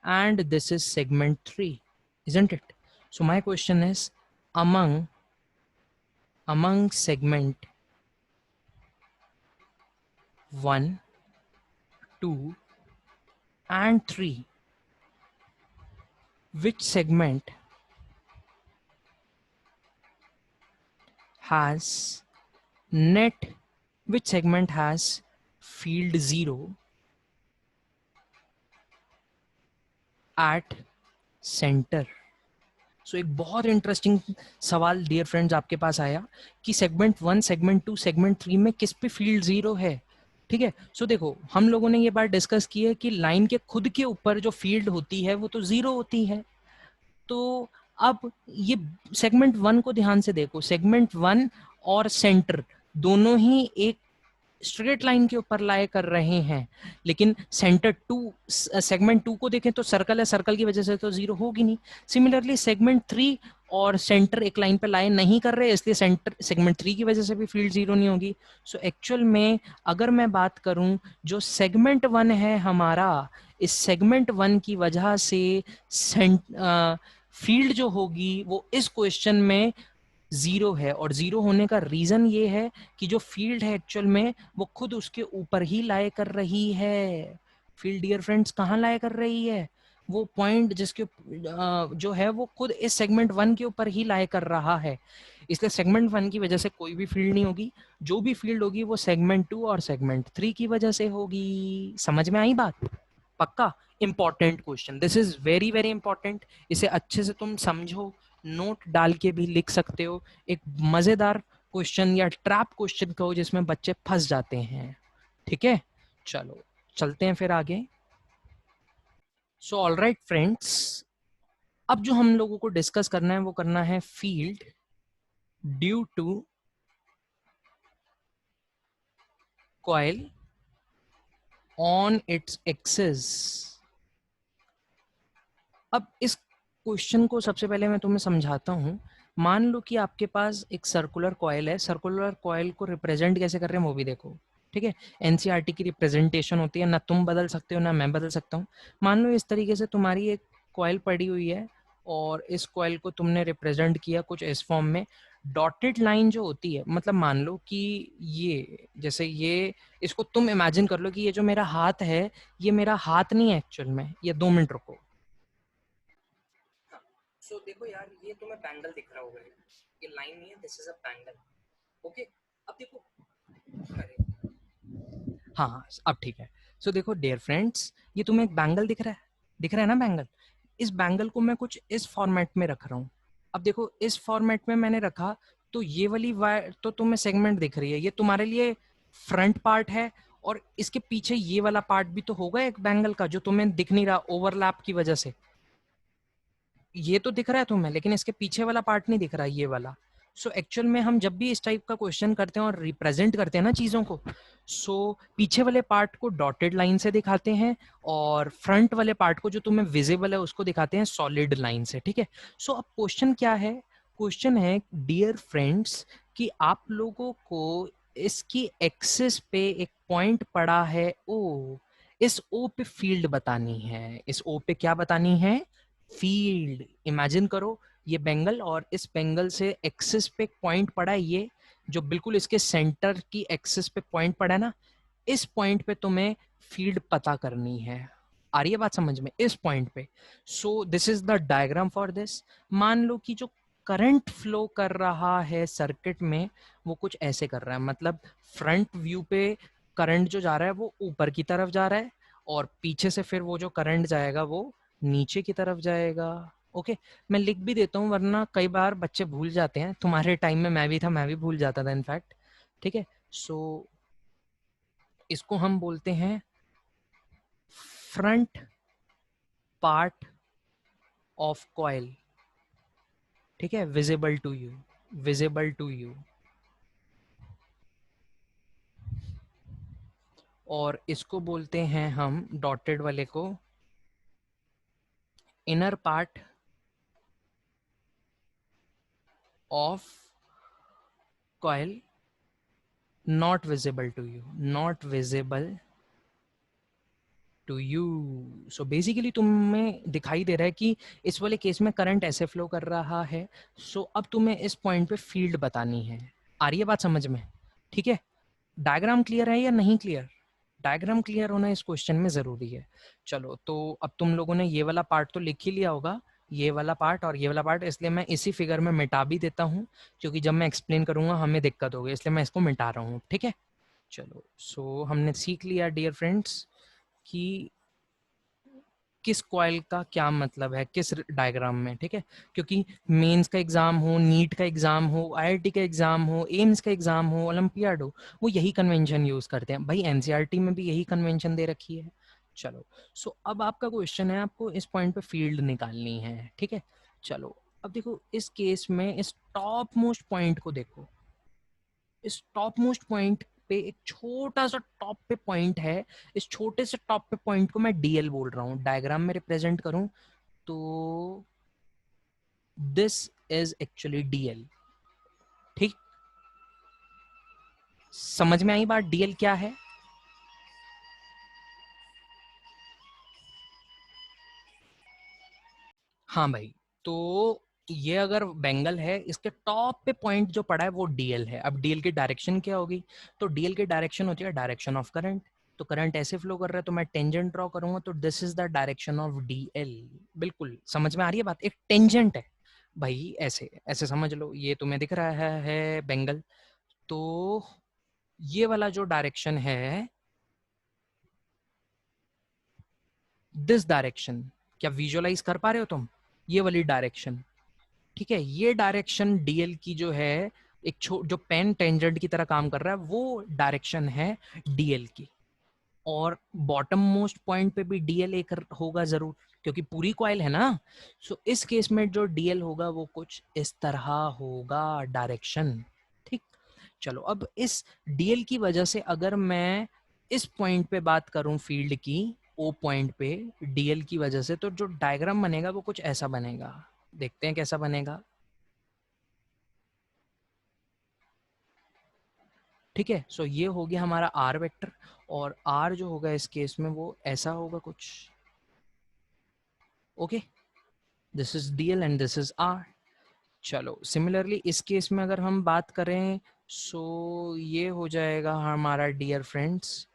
and this is segment 3, isn't it? So my question is, among segment 1 2 and 3, which segment has net, which segment has field 0 at center? सो एक बहुत इंटरेस्टिंग सवाल डियर फ्रेंड्स आपके पास आया कि segment 1 segment 2 segment 3 में किस पे field 0 है, ठीक है। सो देखो हम लोगों ने ये बात डिस्कस की है कि लाइन के खुद के ऊपर जो फील्ड होती है वो तो 0 होती है। तो अब ये सेगमेंट 1 को ध्यान से देखो, सेगमेंट 1 और सेंटर दोनों ही एक स्ट्रेट लाइन के ऊपर लाए कर रहे हैं, लेकिन सेंटर 2 सेगमेंट 2 को देखें तो सर्कल है, सर्कल की वजह से तो जीरो होगी नहीं। सिमिलरली सेगमेंट 3 और सेंटर एक लाइन पे लाए नहीं कर रहे, इसलिए सेंटर सेगमेंट 3 की वजह से भी फील्ड जीरो नहीं होगी। सो एक्चुअल में अगर मैं बात करूं, जो सेगमेंट 1 है हमारा, इस सेगमेंट 1 की वजह से फील्ड जो होगी वो इस क्वेश्चन में जीरो है, और जीरो होने का रीजन ये है कि जो फील्ड है एक्चुअल में वो खुद उसके ऊपर ही लाए कर रही है। फील्ड डियर फ्रेंड्स कहाँ लाए कर रही है? वो पॉइंट जिसके जो है वो खुद इस सेगमेंट 1 के ऊपर ही लाए कर रहा है, इसलिए सेगमेंट 1 की वजह से कोई भी फील्ड नहीं होगी। जो भी फील्ड होगी वो सेगमेंट 2 और सेगमेंट 3 की वजह से होगी। समझ में आई बात? पक्का? Important question, this is very very important. इसे अच्छे से तुम समझो, नोट डाल के भी लिख सकते हो। एक मजेदार क्वेश्चन या ट्रैप क्वेश्चन कहो जिसमें बच्चे फंस जाते हैं। ठीक है, चलो चलते हैं फिर आगे। सो ऑलराइट फ्रेंड्स, अब जो हम लोगों को डिस्कस करना है वो करना है field due to coil on its axis. अब इस क्वेश्चन को सबसे पहले मैं तुम्हें समझाता हूँ। मान लो कि आपके पास एक सर्कुलर कॉइल है, सर्कुलर कॉइल को रिप्रेजेंट कैसे कर रहे हैं वो भी देखो। ठीक है, एनसीईआरटी की रिप्रेजेंटेशन होती है, ना तुम बदल सकते हो ना मैं बदल सकता हूँ। मान लो इस तरीके से तुम्हारी एक कॉइल पड़ी हुई है और इस कॉइल को तुमने रिप्रेजेंट किया कुछ इस फॉर्म में। डॉटेड लाइन जो होती है, मतलब मान लो कि ये जैसे ये, इसको तुम इमेजिन कर लो कि ये जो मेरा हाथ है ये मेरा हाथ नहीं है एक्चुअल में। ये 2 मिनट रुको। सो देखो यार, ये तुम्हें बैंगल दिख रहा होगा, ये लाइन नहीं है, this is a bangle. Okay, अब देखो, अरे हाँ अब ठीक है। सो देखो डियर फ्रेंड्स, ये तुम्हें एक बैंगल दिख रहा है, दिख रहा है ना बैंगल। इस बैंगल को मैं कुछ इस फॉर्मेट में रख रहा हूँ। अब देखो इस फॉर्मेट में मैंने रखा, तो ये वाली वायर तो तुम्हें सेगमेंट दिख रही है, ये तुम्हारे लिए फ्रंट पार्ट है, और इसके पीछे ये वाला पार्ट भी तो होगा एक बैंगल का जो तुम्हें दिख नहीं रहा ओवरलैप की वजह से। ये तो दिख रहा है तुम्हें, लेकिन इसके पीछे वाला पार्ट नहीं दिख रहा, ये वाला। सो एक्चुअल में हम जब भी इस टाइप का क्वेश्चन करते हैं और रिप्रेजेंट करते हैं ना चीजों को, सो पीछे वाले पार्ट को डॉटेड लाइन से दिखाते हैं, और फ्रंट वाले पार्ट को जो तुम्हें विजिबल है उसको दिखाते हैं सॉलिड लाइन से। ठीक है, सो अब क्वेश्चन क्या है? क्वेश्चन है डियर फ्रेंड्स कि आप लोगों को इसकी एक्सिस पे एक पॉइंट पड़ा है ओ, इस ओ पे फील्ड बतानी है। इस ओ पे क्या बतानी है? फील्ड। इमेजिन करो ये बेंगल, और इस बेंगल से एक्सिस पे पॉइंट पड़ा है, ये जो बिल्कुल इसके सेंटर की एक्सिस पे पॉइंट पड़ा है ना, इस पॉइंट पे तुम्हें फील्ड पता करनी है। आ रही है बात समझ में? इस पॉइंट पे। सो this is the diagram for this. मान लो कि जो करंट फ्लो कर रहा है सर्किट में वो कुछ ऐसे कर रहा है, मतलब फ्रंट व्यू पे करंट जो जा रहा है वो ऊपर की तरफ जा रहा है, और पीछे से फिर वो जो करंट जाएगा वो नीचे की तरफ जाएगा। ओके, मैं लिख भी देता हूँ वरना कई बार बच्चे भूल जाते हैं। तुम्हारे टाइम में मैं भी था, मैं भी भूल जाता था इनफैक्ट। ठीक है, सो इसको हम बोलते हैं फ्रंट पार्ट ऑफ कॉइल। ठीक है, visible to you, visible to you. और इसको बोलते हैं हम डॉटेड वाले को inner part of coil, not visible to you, not visible to you. So basically तुम्हें दिखाई दे रहा है कि इस वाले केस में करंट ऐसे फ्लो कर रहा है। सो अब तुम्हें इस पॉइंट पे फील्ड बतानी है। आ रही है बात समझ में? ठीक है, डायग्राम क्लियर है या नहीं क्लियर? डायग्राम क्लियर होना इस क्वेश्चन में जरूरी है। चलो, तो अब तुम लोगों ने ये वाला पार्ट तो लिख ही लिया होगा, ये वाला पार्ट और ये वाला पार्ट, इसलिए मैं इसी फिगर में मिटा भी देता हूँ, क्योंकि जब मैं एक्सप्लेन करूंगा हमें दिक्कत होगी, इसलिए मैं इसको मिटा रहा हूँ। ठीक है, चलो, सो हमने सीख लिया डियर फ्रेंड्स कि किस कॉइल का क्या मतलब है किस डायग्राम में। ठीक है, क्योंकि मेंस का एग्जाम हो, नीट का एग्जाम हो, आईआईटी का एग्जाम हो, एम्स का एग्जाम हो, ओलंपियाड हो, वो यही कन्वेंशन यूज करते हैं भाई। एनसीईआरटी में भी यही कन्वेंशन दे रखी है। चलो, सो अब आपका क्वेश्चन है, आपको इस पॉइंट पे फील्ड निकालनी है। ठीक है, चलो अब देखो इस केस में इस टॉप मोस्ट पॉइंट को देखो, इस टॉप मोस्ट पॉइंट पे एक छोटा सा टॉप पे पॉइंट है, इस छोटे से टॉप पे पॉइंट को मैं डीएल बोल रहा हूँ। डायग्राम में रिप्रेजेंट करूं तो दिस इज एक्चुअली डीएल। ठीक, समझ में आई बात डीएल क्या है? हाँ भाई, तो ये अगर बेंगल है, इसके टॉप पे पॉइंट जो पड़ा है वो डीएल है। अब डीएल की डायरेक्शन क्या होगी? तो डीएल की डायरेक्शन होती है डायरेक्शन ऑफ करंट। तो करंट ऐसे फ्लो कर रहा है तो मैं टेंजेंट ड्रॉ करूंगा, तो this is the direction of DL. बिल्कुल समझ में आ रही है बात? एक टेंजेंट है भाई, ऐसे ऐसे समझ लो, ये तुम्हें दिख रहा है बेंगल, तो ये वाला जो डायरेक्शन है, दिस डायरेक्शन, क्या विजुअलाइज कर पा रहे हो तुम? ये वाली डायरेक्शन, ठीक है, ये डायरेक्शन डीएल की जो है, एक जो पेन टेंजेंट की तरह काम कर रहा है, वो डायरेक्शन है डीएल की। और बॉटम मोस्ट पॉइंट पे भी डीएल एक होगा जरूर, क्योंकि पूरी कॉइल है ना। सो इस केस में जो डीएल होगा वो कुछ इस तरह होगा डायरेक्शन। ठीक, चलो अब इस डीएल की वजह से अगर मैं इस पॉइंट पे बात करूं फील्ड की, ओ पॉइंट पे डीएल की वजह से, तो जो डायग्राम बनेगा वो कुछ ऐसा बनेगा। देखते हैं कैसा बनेगा। ठीक है, सो ये हो गया हमारा आर वेक्टर, और आर जो होगा इस केस में वो ऐसा होगा कुछ। Okay, this is DL and this is R. चलो सिमिलरली इस केस में अगर हम बात करें, सो ये हो जाएगा हमारा dear friends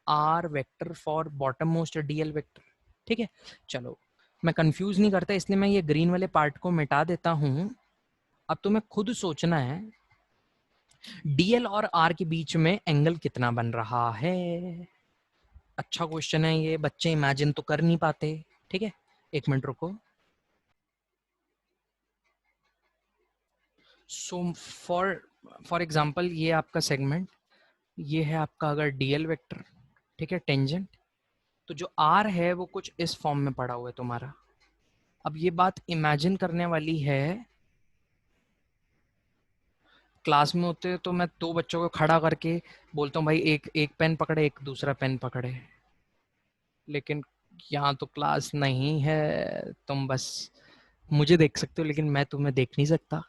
R vector for bottom most DL vector. ठीक है, चलो मैं कंफ्यूज नहीं करता, इसलिए मैं ये ग्रीन वाले पार्ट को मिटा देता हूं। अब तुम्हें खुद सोचना है डीएल और आर के बीच में एंगल कितना बन रहा है। अच्छा क्वेश्चन है ये, बच्चे इमेजिन तो कर नहीं पाते। ठीक है, एक मिनट रुको। सो फॉर फॉर एग्जांपल ये आपका सेगमेंट, ये है आपका अगर डीएल वेक्टर, ठीक है, टेंजेंट, तो जो आर है वो कुछ इस फॉर्म में पड़ा हुआ है तुम्हारा। अब ये बात इमेजिन करने वाली है, क्लास में होते तो मैं दो बच्चों को खड़ा करके बोलता हूँ भाई एक एक पेन पकड़े, एक दूसरा पेन पकड़े, लेकिन यहाँ तो क्लास नहीं है, तुम बस मुझे देख सकते हो लेकिन मैं तुम्हें देख नहीं सकता।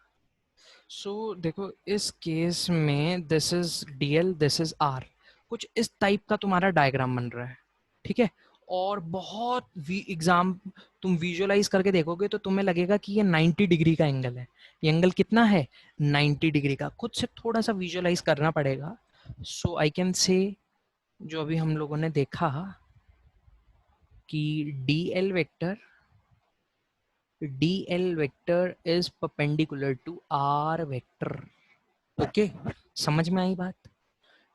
सो देखो इस केस में this is DL, this is R, कुछ इस टाइप का तुम्हारा डायग्राम बन रहा है। ठीक है, और बहुत एग्जाम तुम विजुअलाइज करके देखोगे तो तुम्हें लगेगा कि ये 90 डिग्री का एंगल है। ये एंगल कितना है? 90 डिग्री का। खुद से थोड़ा सा विजुअलाइज करना पड़ेगा। सो आई कैन से, जो अभी हम लोगों ने देखा कि DL vector, DL vector is perpendicular to R vector. Okay, समझ में आई बात?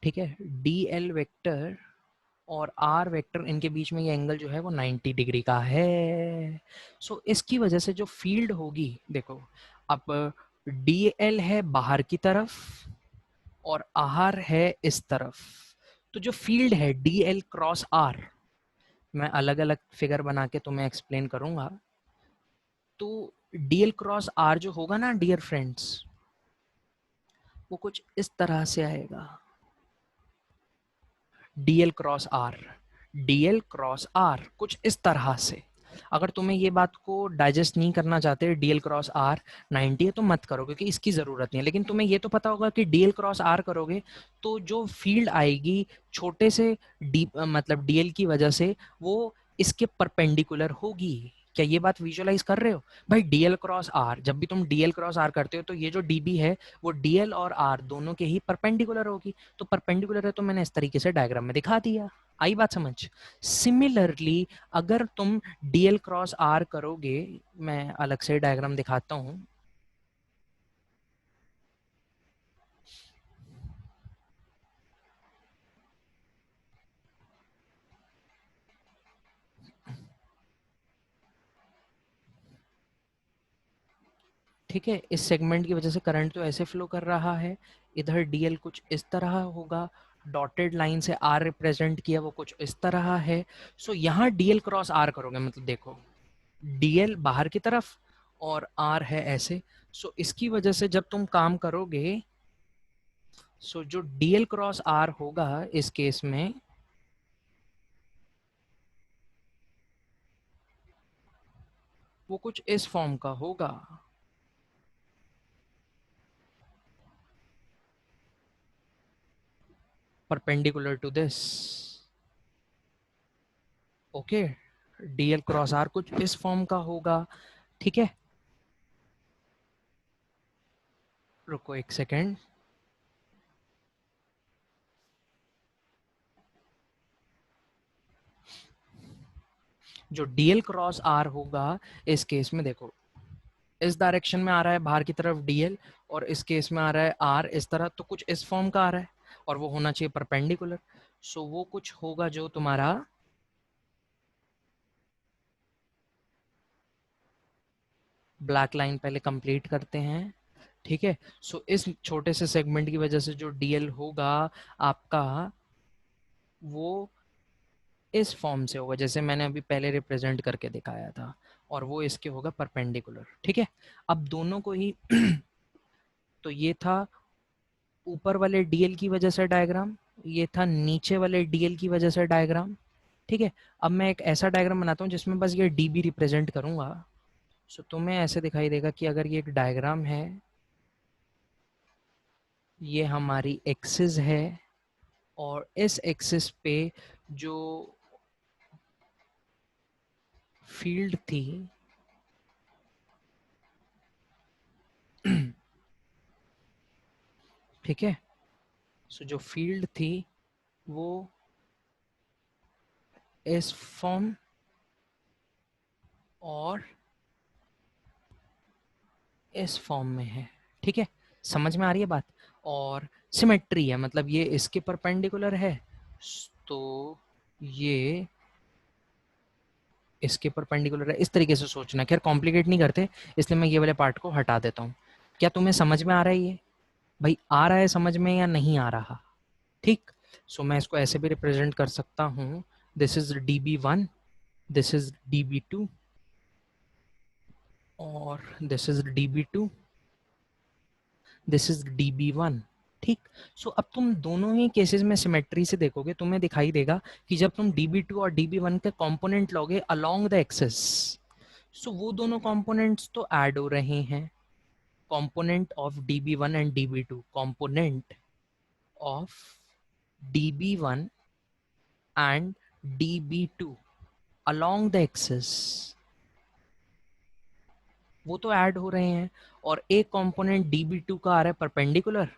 ठीक है, डी एल वेक्टर और आर वेक्टर, इनके बीच में ये एंगल जो है वो 90 डिग्री का है। सो इसकी वजह से जो फील्ड होगी, देखो अब डी एल है बाहर की तरफ और आर है इस तरफ, तो जो फील्ड है डी एल क्रॉस आर, मैं अलग अलग फिगर बना के तुम्हें एक्सप्लेन करूंगा। तो डी एल क्रॉस आर जो होगा ना डियर फ्रेंड्स, वो कुछ इस तरह से आएगा। DL cross R, DL cross R कुछ इस तरह से। अगर तुम्हें ये बात को डाइजेस्ट नहीं करना चाहते डीएल क्रॉस आर 90 है तो मत करो, क्योंकि इसकी ज़रूरत नहीं है। लेकिन तुम्हें ये तो पता होगा कि डीएल क्रॉस आर करोगे तो जो फील्ड आएगी छोटे से डी मतलब डीएल की वजह से, वो इसके परपेंडिकुलर होगी। क्या ये बात विजुअलाइज कर रहे हो? भाई डीएल क्रॉस आर, जब भी तुम डीएल क्रॉस आर करते हो तो ये जो डीबी है वो डीएल और आर दोनों के ही परपेंडिकुलर होगी। तो परपेंडिकुलर है तो मैंने इस तरीके से डायग्राम में दिखा दिया। आई बात समझ? सिमिलरली अगर तुम डीएल क्रॉस आर करोगे, मैं अलग से डायग्राम दिखाता हूं। ठीक है, इस सेगमेंट की वजह से करंट तो ऐसे फ्लो कर रहा है, इधर डीएल कुछ इस तरह होगा, डॉटेड लाइन से आर रिप्रेजेंट किया वो कुछ इस तरह है। सो यहाँ डीएल क्रॉस आर करोगे मतलब देखो डीएल बाहर की तरफ और आर है ऐसे। सो इसकी वजह से जब तुम काम करोगे, सो जो डीएल क्रॉस आर होगा इस केस में, वो कुछ इस फॉर्म का होगा। Perpendicular to this. Okay, DL cross R कुछ इस फॉर्म का होगा। ठीक है, रुको एक सेकेंड। जो डीएल क्रॉस आर होगा इस केस में, देखो इस डायरेक्शन में आ रहा है बाहर की तरफ डीएल, और इस केस में आ रहा है आर इस तरह, तो कुछ इस फॉर्म का आ रहा है, और वो होना चाहिए परपेंडिकुलर। सो वो कुछ होगा जो तुम्हारा ब्लैक लाइन पहले कंप्लीट करते हैं। ठीक है, सो इस छोटे से सेगमेंट की वजह से जो डीएल होगा आपका, वो इस फॉर्म से होगा जैसे मैंने अभी पहले रिप्रेजेंट करके दिखाया था, और वो इसके होगा परपेंडिकुलर। ठीक है, अब दोनों को ही तो ये था ऊपर वाले डीएल की वजह से डायग्राम, ये था नीचे वाले डीएल की वजह से डायग्राम। ठीक है, अब मैं एक ऐसा डायग्राम बनाता हूँ जिसमें बस ये डीबी रिप्रेजेंट करूंगा। सो तुम्हें ऐसे दिखाई देगा कि अगर ये एक डायग्राम है, ये हमारी एक्सिस है, और इस एक्सिस पे जो फील्ड थी ठीक है, सो जो फील्ड थी वो इस फॉर्म और इस फॉर्म में है। ठीक है, समझ में आ रही है बात। और सिमेट्री है, मतलब ये इसके परपेंडिकुलर है, तो ये इसके परपेंडिकुलर है। इस तरीके से सोचना, खैर कॉम्प्लिकेट नहीं करते, इसलिए मैं ये वाले पार्ट को हटा देता हूँ। क्या तुम्हें समझ में आ रहा है ये? भाई आ रहा है समझ में या नहीं आ रहा? ठीक, सो मैं इसको ऐसे भी रिप्रेजेंट कर सकता हूँ, this is db1, this is db2, और this is db2, this is db1। ठीक, सो अब तुम दोनों ही केसेस में सिमेट्री से देखोगे, तुम्हें दिखाई देगा कि जब तुम db2 और db1 के कंपोनेंट लोगे अलोंग द एक्सिस, सो वो दोनों कंपोनेंट्स तो ऐड हो रहे हैं। Component of db1 and db2, component of db1 and db2 along the axis, वो तो ऐड हो रहे हैं। और एक कंपोनेंट db2 का आ रहा है परपेंडिकुलर,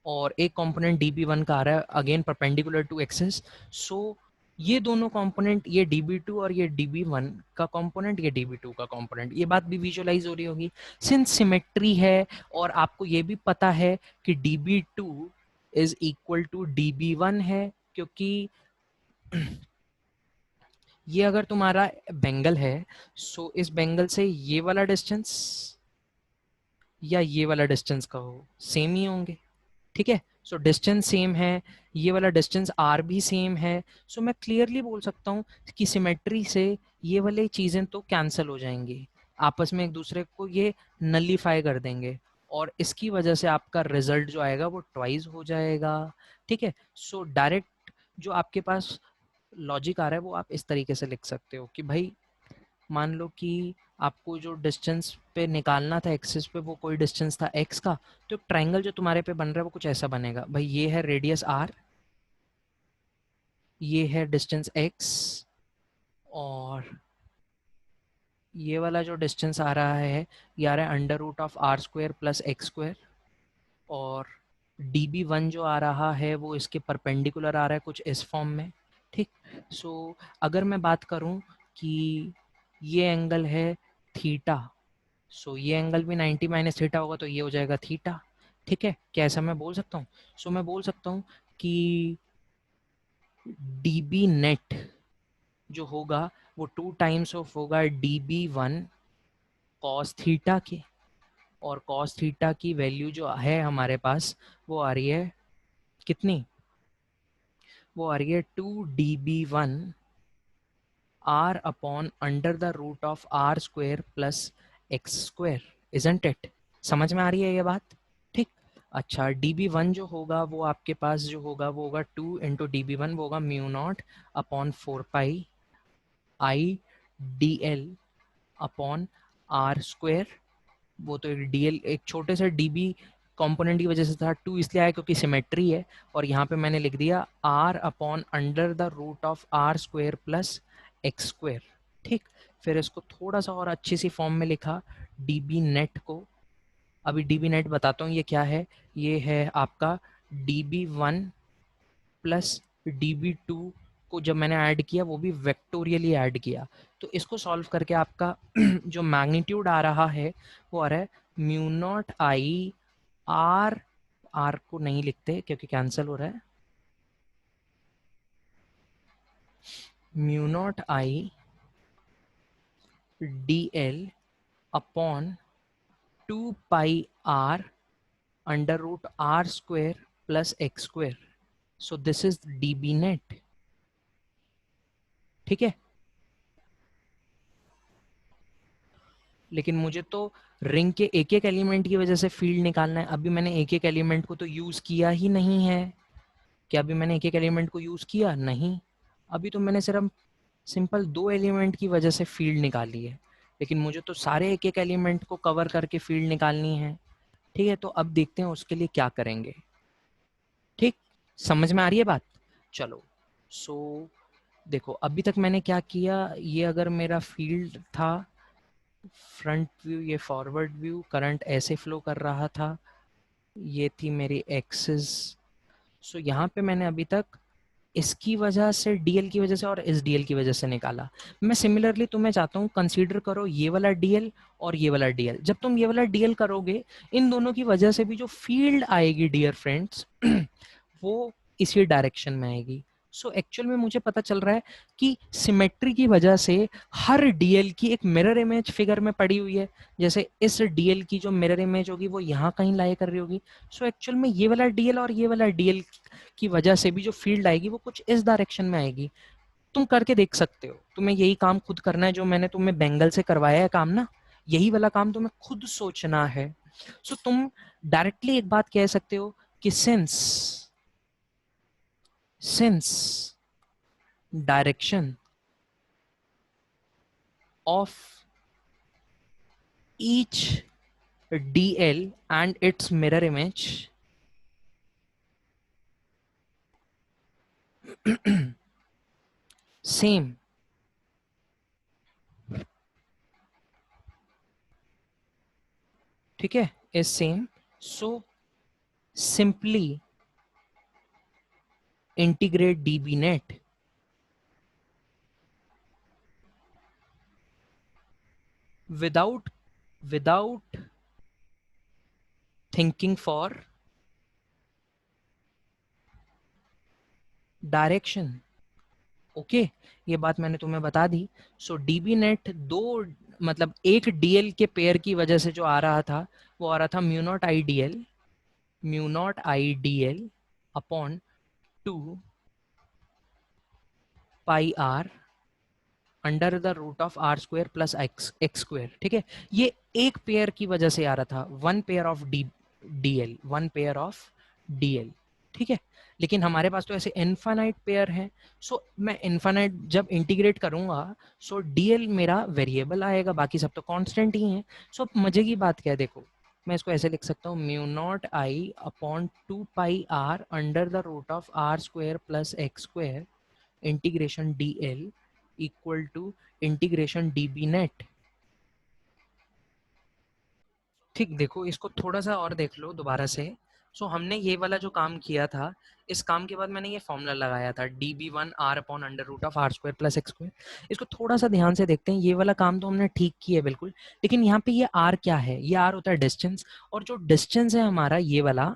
और एक कंपोनेंट db1 का आ रहा है अगेन परपेंडिकुलर टू एक्सिस। सो ये दोनों कंपोनेंट, ये db2 और ये db1 का कंपोनेंट, ये db2 का कंपोनेंट, ये बात भी विजुअलाइज हो रही होगी सिंस सिमेट्री है। और आपको ये भी पता है कि db2 is equal to db1 है, क्योंकि ये अगर तुम्हारा बेंगल है, सो इस बेंगल से ये वाला डिस्टेंस या ये वाला डिस्टेंस का हो, सेम ही होंगे। ठीक है, सो डिस्टेंस सेम है, ये वाला डिस्टेंस आर भी सेम है। सो मैं क्लियरली बोल सकता हूँ कि सिमेट्री से ये वाली चीज़ें तो कैंसिल हो जाएंगी, आपस में एक दूसरे को ये नलीफाई कर देंगे, और इसकी वजह से आपका रिजल्ट जो आएगा वो ट्वाइस हो जाएगा। ठीक है, सो डायरेक्ट जो आपके पास लॉजिक आ रहा है वो आप इस तरीके से लिख सकते हो कि भाई मान लो कि आपको जो डिस्टेंस पे निकालना था एक्सिस पे, वो कोई डिस्टेंस था एक्स का, तो ट्रायंगल जो तुम्हारे पे बन रहा है वो कुछ ऐसा बनेगा। भाई ये है रेडियस आर, ये है डिस्टेंस एक्स, और ये वाला जो डिस्टेंस आ रहा है ये आ रहा है under root of are square plus x square, और db1 जो आ रहा है वो इसके परपेंडिकुलर आ रहा है कुछ इस फॉर्म में। ठीक, सो अगर मैं बात करूं कि ये एंगल है थीटा, सो ये एंगल भी 90 माइनस थीटा होगा, तो ये हो जाएगा थीटा। ठीक है, क्या ऐसा मैं बोल सकता हूँ? सो मैं बोल सकता हूँ कि db नेट जो होगा वो 2 टाइम्स ऑफ होगा db1 कॉस थीटा के, और कॉस थीटा की वैल्यू जो है हमारे पास वो आ रही है कितनी, वो आ रही है 2db1 r upon under the root of are square plus x square, isn't it? समझ में आ रही है ये बात? ठीक। अच्छा, dB1 जो होगा वो आपके पास जो होगा वो होगा 2 इंटू dB1, वो होगा mu naught upon 4 pi I D L upon R square. वो तो एक डी एल, एक छोटे से dB कंपोनेंट की वजह से था, 2 इसलिए आया क्योंकि सिमेट्री है, और यहाँ पे मैंने लिख दिया r upon under the root of are square plus x square. ठीक। फिर इसको थोड़ा सा और अच्छी सी फॉर्म में लिखा, dB नेट को। अभी dB नेट बताता हूँ ये क्या है। ये है आपका dB1 प्लस dB2 को जब मैंने ऐड किया वो भी वेक्टोरियली ऐड किया, तो इसको सॉल्व करके आपका जो मैग्नीट्यूड आ रहा है वो आ रहा है म्यू नॉट आई आर, आर को नहीं लिखते क्योंकि कैंसिल हो रहा है, mu naught I D L upon 2 pi R under root R square plus x square. So this is dB net. ठीक है, लेकिन मुझे तो रिंग के एक एक एलिमेंट की वजह से फील्ड निकालना है। अभी मैंने एक एक एलिमेंट को तो यूज़ किया ही नहीं है। क्या अभी मैंने एक एक एलिमेंट को यूज़ किया? नहीं। अभी तो मैंने सिर्फ सिंपल 2 एलिमेंट की वजह से फील्ड निकाली है, लेकिन मुझे तो सारे एक एक एलिमेंट को कवर करके फील्ड निकालनी है। ठीक है, तो अब देखते हैं उसके लिए क्या करेंगे। ठीक, समझ में आ रही है बात? चलो, सो देखो अभी तक मैंने क्या किया। ये अगर मेरा फील्ड था, फ्रंट व्यू, ये फॉरवर्ड व्यू, करंट ऐसे फ्लो कर रहा था, ये थी मेरी एक्सिस। सो यहाँ पे मैंने अभी तक इसकी वजह से, डीएल की वजह से और इस डीएल की वजह से निकाला। मैं सिमिलरली तुम्हें चाहता हूँ कंसीडर करो ये वाला डीएल और ये वाला डीएल। जब तुम ये वाला डीएल करोगे, इन दोनों की वजह से भी जो फील्ड आएगी डियर फ्रेंड्स वो इसी डायरेक्शन में आएगी। सो एक्चुअल में मुझे पता चल रहा है कि सिमेट्री की वजह से हर डीएल की एक मिरर इमेज फिगर में पड़ी हुई है। जैसे इस डीएल की जो मिरर इमेज होगी वो यहाँ कहीं लाई कर रही होगी। सो एक्चुअल में ये वाला डीएल और ये वाला डीएल की वजह से भी जो फील्ड आएगी वो कुछ इस डायरेक्शन में आएगी। तुम करके देख सकते हो, तुम्हें यही काम खुद करना है जो मैंने तुम्हें बेंगल से करवाया है काम ना, यही वाला काम तुम्हें खुद सोचना है। सो तुम डायरेक्टली एक बात कह सकते हो कि since direction of each DL and its mirror image same, ठीक है, is same, so simply integrate dB net without thinking for direction. Okay, ये बात मैंने तुम्हें बता दी। सो डीबी नेट दो, मतलब एक डीएल के पेयर की वजह से जो आ रहा था वो आ रहा था mu naught I D L upon 2 pi R under the root of are square plus x square. ठीक है, ये एक पेयर की वजह से आ रहा था, one pair of DL, one pair of DL. ठीक है, लेकिन हमारे पास तो ऐसे इनफाइनाइट पेयर हैं। सो मैं इनफाइनाइट जब इंटीग्रेट करूंगा, सो डीएल मेरा वेरिएबल आएगा, बाकी सब तो कांस्टेंट ही हैं। सो मजे की बात क्या है, देखो मैं इसको ऐसे लिख सकता हूँ, mu naught I upon 2 pi R under the root of are square plus x square integration D L equal to integration D B net. ठीक, देखो इसको थोड़ा सा और देख लो दोबारा से। सो हमने ये वाला जो काम किया था, इस काम के बाद मैंने ये फॉर्मूला लगाया था dB1 r upon under root of are square plus x square. इसको थोड़ा सा ध्यान से देखते हैं, ये वाला काम तो हमने ठीक किया है बिल्कुल, लेकिन यहाँ पे ये r क्या है? ये r होता है डिस्टेंस, और जो डिस्टेंस है हमारा ये वाला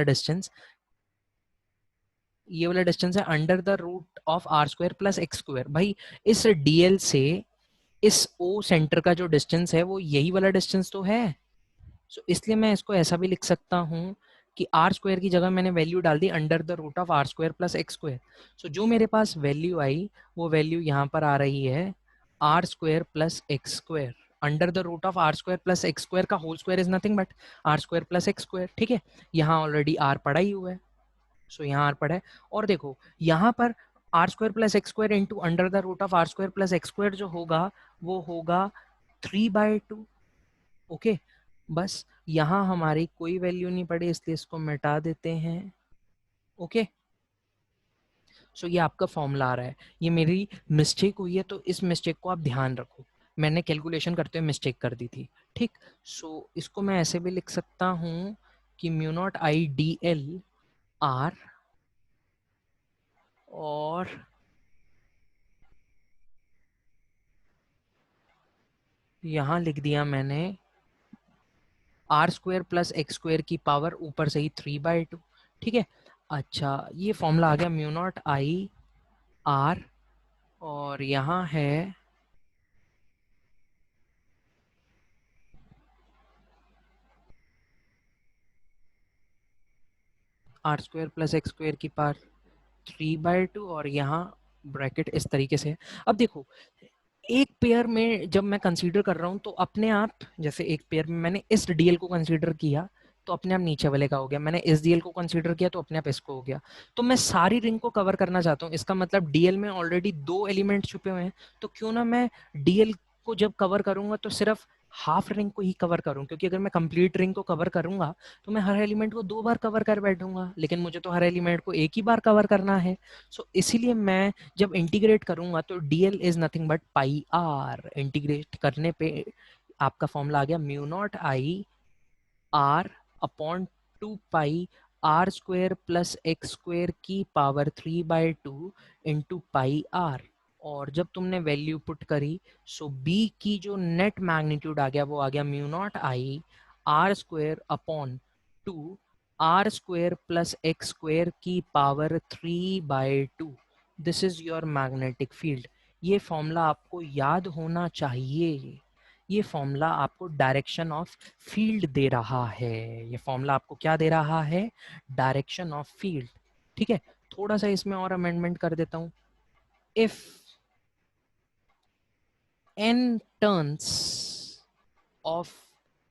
डिस्टेंस, ये वाला डिस्टेंस है under the root of are square plus x square. भाई इस डीएल से इस ओ सेंटर का जो डिस्टेंस है वो यही वाला डिस्टेंस तो है। सो इसलिए मैं इसको ऐसा भी लिख सकता हूँ कि आर स्क्वायर की जगह मैंने वैल्यू डाल दी under the root of are square plus x square. So जो मेरे पास वैल्यू आई वो वैल्यू यहाँ पर आ रही है are square plus x square. Under the root of are square plus x square का whole square is nothing but r square plus x square, ठीक है। यहाँ ऑलरेडी आर पड़ा ही हुआ है, सो यहाँ आर पड़ा है। और देखो यहाँ पर R square plus x square into under the root of are square plus x square जो होगा वो होगा 3/2। ओके, बस यहाँ हमारी कोई वैल्यू नहीं पड़ी इसलिए इसको मिटा देते हैं। ओके, सो ये आपका फॉर्मूला आ रहा है। ये मेरी मिस्टेक हुई है तो इस मिस्टेक को आप ध्यान रखो, मैंने कैलकुलेशन करते हुए मिस्टेक कर दी थी, ठीक। सो इसको मैं ऐसे भी लिख सकता हूँ कि mu naught I D L R, और यहाँ लिख दिया मैंने R square plus x square की पावर ऊपर से ही 3/2, ठीक है। अच्छा, ये फॉर्मूला आ गया म्यू नॉट आई आर, और यहाँ है are square plus x square की पावर 3/2, और यहाँ ब्रैकेट इस तरीके से। अब देखो एक पेयर में जब मैं कंसीडर कर रहा हूँ तो अपने आप, जैसे एक पेयर में मैंने इस डीएल को कंसीडर किया तो अपने आप नीचे वाले का हो गया, मैंने इस डीएल को कंसीडर किया तो अपने आप इसको हो गया। तो मैं सारी रिंग को कवर करना चाहता हूँ, इसका मतलब डीएल में ऑलरेडी 2 एलिमेंट छुपे हुए हैं, तो क्यों ना मैं डीएल को जब कवर करूंगा तो सिर्फ हाफ रिंग को ही कवर करूं, क्योंकि अगर मैं कंप्लीट रिंग को कवर करूंगा तो मैं हर एलिमेंट को 2 बार कवर कर बैठूंगा, लेकिन मुझे तो हर एलिमेंट को एक ही बार कवर करना है। सो इसीलिए मैं जब इंटीग्रेट करूंगा तो dl is nothing but pi R. Integrate करने पे आपका फॉर्मूला आ गया mu naught I R upon 2 pi are square plus x square की पावर 3/2 इंटू पाई आर। और जब तुमने वैल्यू पुट करी सो b की जो नेट मैग्नीट्यूड आ गया वो आ गया म्यू नॉट आई r square upon 2 r square plus x square की power 3/2। This is your magnetic field. ये फॉर्मूला आपको याद होना चाहिए। ये फॉर्मूला आपको डायरेक्शन ऑफ फील्ड दे रहा है। ये फॉर्मूला आपको क्या दे रहा है? डायरेक्शन ऑफ फील्ड, ठीक है। थोड़ा सा इसमें और अमेंडमेंट कर देता हूं। If n turns of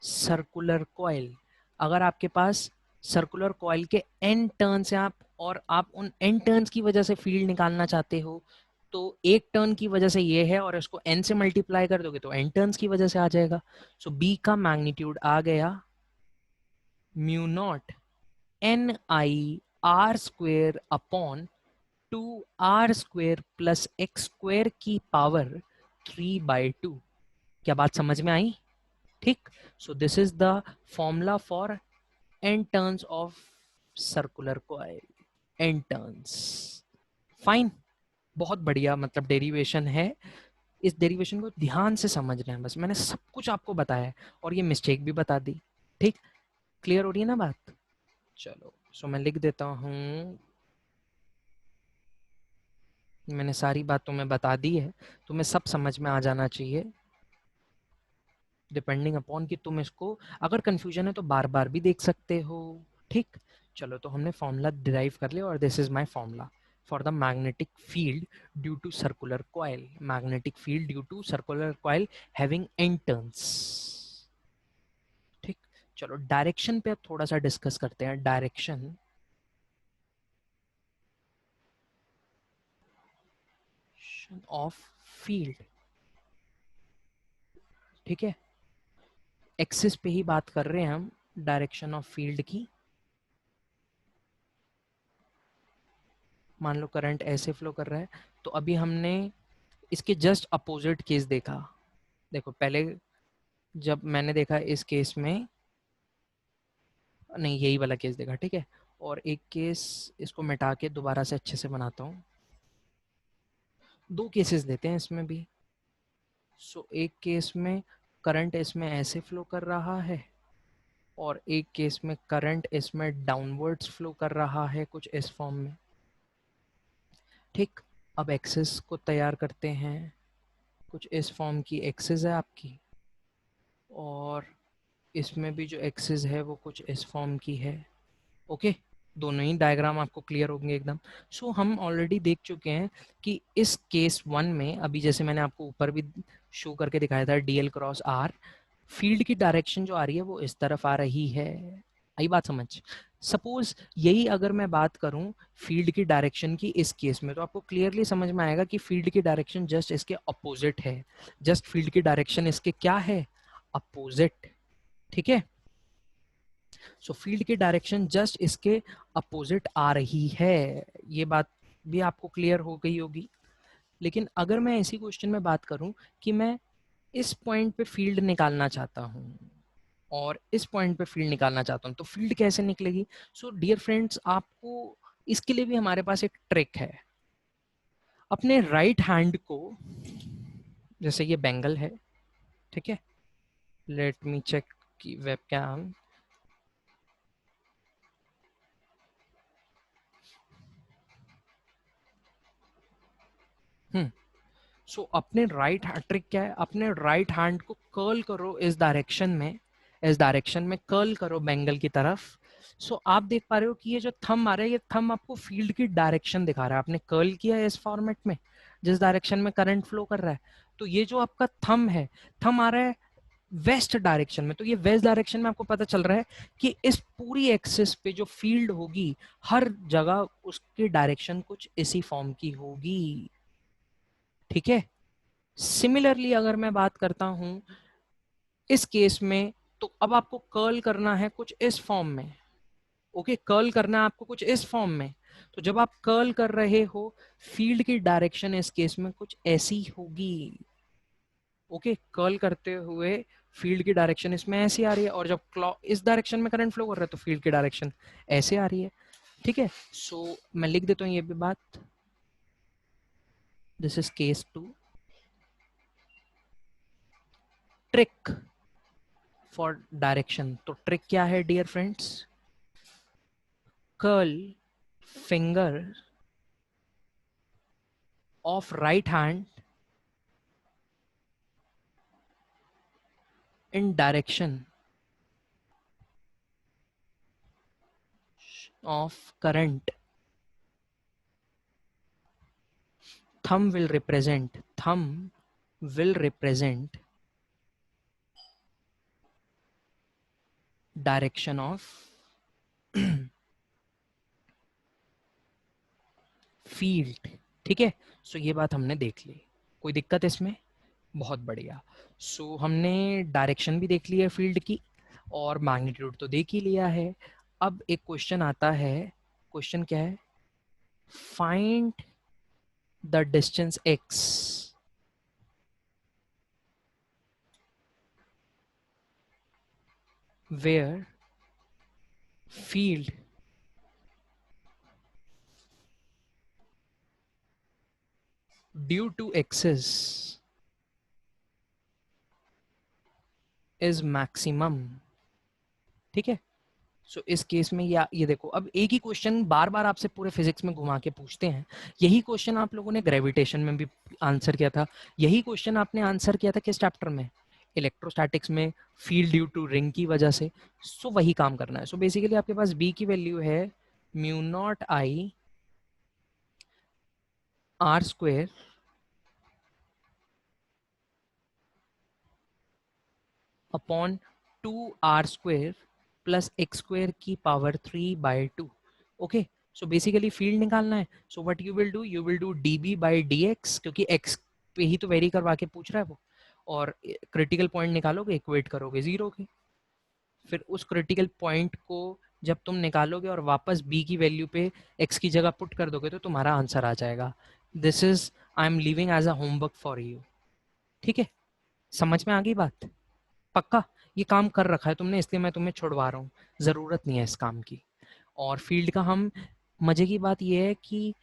circular coil, अगर आपके पास सर्कुलर कॉइल के n टर्न्स हैं, और आप उन n टर्न्स की वजह से फील्ड निकालना चाहते हो, तो एक टर्न की वजह से ये है और इसको n से मल्टीप्लाई कर दोगे तो n टर्न्स की वजह से आ जाएगा। सो b का मैग्नीट्यूड आ गया mu not an I r square upon 2r² plus x square की पावर 3/2। क्या बात समझ में आई? ठीक। सो this is the formula for n turns of circular coil. n turns, fine, बहुत बढ़िया, मतलब डेरिवेशन है। इस डेरिवेशन को ध्यान से समझना है, बस मैंने सब कुछ आपको बताया है और ये मिस्टेक भी बता दी। ठीक, क्लियर हो रही है ना बात? चलो, सो मैं लिख देता हूँ, मैंने सारी बात तुम्हें बता दी है, तुम्हें सब समझ में आ जाना चाहिए, डिपेंडिंग अपॉन कि तुम इसको, अगर कंफ्यूजन है तो बार बार भी देख सकते हो। ठीक, चलो, तो हमने फॉर्मूला डिराइव कर लिया और this is my formula for the magnetic field due to circular coil. Magnetic field due to circular coil having n turns. ठीक, चलो डायरेक्शन पे अब थोड़ा सा डिस्कस करते हैं। डायरेक्शन ऑफ फील्ड, ठीक है, एक्सिस पे ही बात कर रहे हैं हम डायरेक्शन ऑफ फील्ड की। मान लो करंट ऐसे फ्लो कर रहा है, तो अभी हमने इसके जस्ट अपोजिट केस देखा। देखो पहले जब मैंने देखा इस केस में, नहीं यही वाला केस देखा, ठीक है। और एक केस इसको मिटा के दोबारा से अच्छे से बनाता हूँ। दो केसेस लेते हैं इसमें भी। सो एक केस में करंट इसमें ऐसे फ्लो कर रहा है और एक केस में करंट इसमें डाउनवर्ड्स फ्लो कर रहा है कुछ इस फॉर्म में। ठीक, अब एक्सिस को तैयार करते हैं। कुछ इस फॉर्म की एक्सिस है आपकी, और इसमें भी जो एक्सिस है वो कुछ इस फॉर्म की है। ओके, दोनों ही डायग्राम आपको क्लियर होंगे एकदम। सो हम ऑलरेडी देख चुके हैं कि इस केस 1 में, अभी जैसे मैंने आपको ऊपर भी शो करके दिखाया था, डीएल क्रॉस आर, फील्ड की डायरेक्शन जो आ रही है वो इस तरफ आ रही है। आई बात समझ? सपोज यही अगर मैं बात करूं फील्ड की डायरेक्शन की इस केस में, तो आपको क्लियरली समझ में आएगा कि फील्ड की डायरेक्शन जस्ट इसके अपोजिट है। जस्ट फील्ड की डायरेक्शन इसके क्या है? अपोजिट। ठीक है, सो फील्ड की डायरेक्शन जस्ट इसके अपोजिट आ रही है। ये बात भी आपको क्लियर हो गई होगी। लेकिन अगर मैं इसी क्वेश्चन में बात करूं कि मैं इस पॉइंट पे फील्ड निकालना चाहता हूं और इस पॉइंट पे फील्ड निकालना चाहता हूं, तो फील्ड कैसे निकलेगी? सो डियर फ्रेंड्स, आपको इसके लिए भी हमारे पास एक ट्रिक है। अपने राइट हैंड को, जैसे ये बेंगल है, ठीक है, लेट मी चेक की वेबकैम। सो अपने राइट हैंड, ट्रिक क्या है, अपने राइट हैंड को कर्ल करो इस डायरेक्शन में, इस डायरेक्शन में कर्ल करो बेंगल की तरफ। सो आप देख पा रहे हो कि ये जो थंब आ रहा है, ये थंब आपको फील्ड की डायरेक्शन दिखा रहा है। आपने कर्ल किया है इस फॉर्मेट में जिस डायरेक्शन में करंट फ्लो कर रहा है, तो ये जो आपका थंब है, थंब आ रहा है वेस्ट डायरेक्शन में। तो ये वेस्ट डायरेक्शन में आपको पता चल रहा है कि इस पूरी एक्सिस पे जो फील्ड होगी, हर जगह उसकी डायरेक्शन कुछ इसी फॉर्म की होगी। ठीक है, सिमिलरली अगर मैं बात करता हूं इस केस में, तो अब आपको कर्ल करना है कुछ इस फॉर्म में। ओके, कर्ल करना है आपको कुछ इस फॉर्म में। तो जब आप कर्ल कर रहे हो, फील्ड की डायरेक्शन इस केस में कुछ ऐसी होगी। ओके, कर्ल करते हुए फील्ड की डायरेक्शन इसमें ऐसी आ रही है, और जब इस डायरेक्शन में करंट फ्लो कर रहा है तो फील्ड की डायरेक्शन ऐसे आ रही है। ठीक है, सो मैं लिख देता हूं ये भी बात। This is case 2। Trick for direction, तो ट्रिक क्या है dear friends? Curl finger of right hand in direction of current. Thumb will represent direction of field. ठीक है, सो ये बात हमने देख ली। कोई दिक्कत इसमें? बहुत बढ़िया। सो हमने डायरेक्शन भी देख ली है फील्ड की, और मैग्नीट्यूड तो देख ही लिया है। अब एक क्वेश्चन आता है। क्वेश्चन क्या है? Find the distance x where field due to axis is maximum। ठीक है, सो इस केस में या ये देखो, अब एक ही क्वेश्चन बार बार आपसे पूरे फिजिक्स में घुमा के पूछते हैं। यही क्वेश्चन आप लोगों ने ग्रेविटेशन में भी आंसर किया था। यही क्वेश्चन आपने आंसर किया था किस चैप्टर में? इलेक्ट्रोस्टैटिक्स में, फील्ड ड्यू टू रिंग की वजह से। सो वही काम करना है। सो बेसिकली आपके पास बी की वैल्यू है म्यू नॉट आई r square upon 2r² plus x square की power 3/2। Okay, so basically field निकालना है। So what you will do, you will do dB/dx, क्योंकि x पे ही तो वेरी करवा के पूछ रहा है वो, और क्रिटिकल पॉइंट निकालोगे, इक्वेट करोगे जीरो की। फिर उस क्रिटिकल पॉइंट को जब तुम निकालोगे और वापस b की वैल्यू पे x की जगह पुट कर दोगे, तो तुम्हारा आंसर आ जाएगा। This is I am leaving as a homework for you. ठीक है, समझ में आ गई बात? पक्का? ये काम कर रखा है तुमने, इसलिए मैं तुम्हें छुड़वा रहा हूँ, ज़रूरत नहीं है इस काम की। और फील्ड का हम, मज़े की बात ये है कि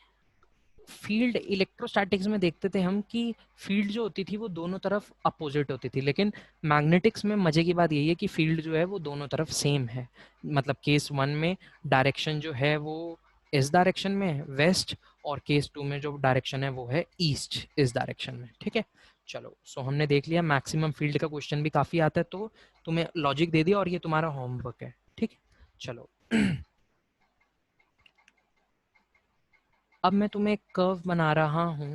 फील्ड इलेक्ट्रोस्टैटिक्स में देखते थे हम कि फील्ड जो होती थी वो दोनों तरफ अपोजिट होती थी, लेकिन मैग्नेटिक्स में मज़े की बात यही है कि फील्ड जो है वो दोनों तरफ सेम है। मतलब केस 1 में डायरेक्शन जो है वो इस डायरेक्शन में है, वेस्ट, और केस 2 में जो डायरेक्शन है वो है ईस्ट, इस डायरेक्शन में। ठीक है, चलो, सो हमने देख लिया मैक्सिमम फील्ड का क्वेश्चन भी काफ़ी आता है, तो तुम्हें लॉजिक दे दिया और ये तुम्हारा होमवर्क है। ठीक है, चलो अब मैं तुम्हें एक कर्व बना रहा हूं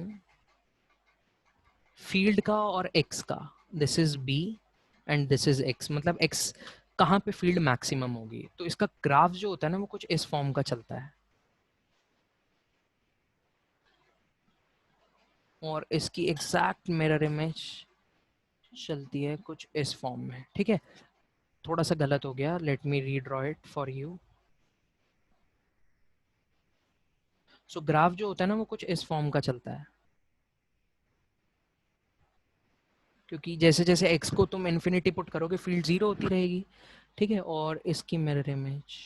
फील्ड का और एक्स का। This is B and this is X, मतलब एक्स कहाँ पे फील्ड मैक्सिमम होगी। तो इसका ग्राफ जो होता है ना वो कुछ इस फॉर्म का चलता है, और इसकी एग्जैक्ट मिरर इमेज चलती है कुछ इस फॉर्म में। ठीक है, थोड़ा सा गलत हो गया, let me redraw it for you. So graph जो होता है ना वो कुछ इस फॉर्म का चलता है, क्योंकि जैसे जैसे एक्स को तुम इन्फिनिटी पुट करोगे फील्ड जीरो होती रहेगी। ठीक है, और इसकी मिरर इमेज।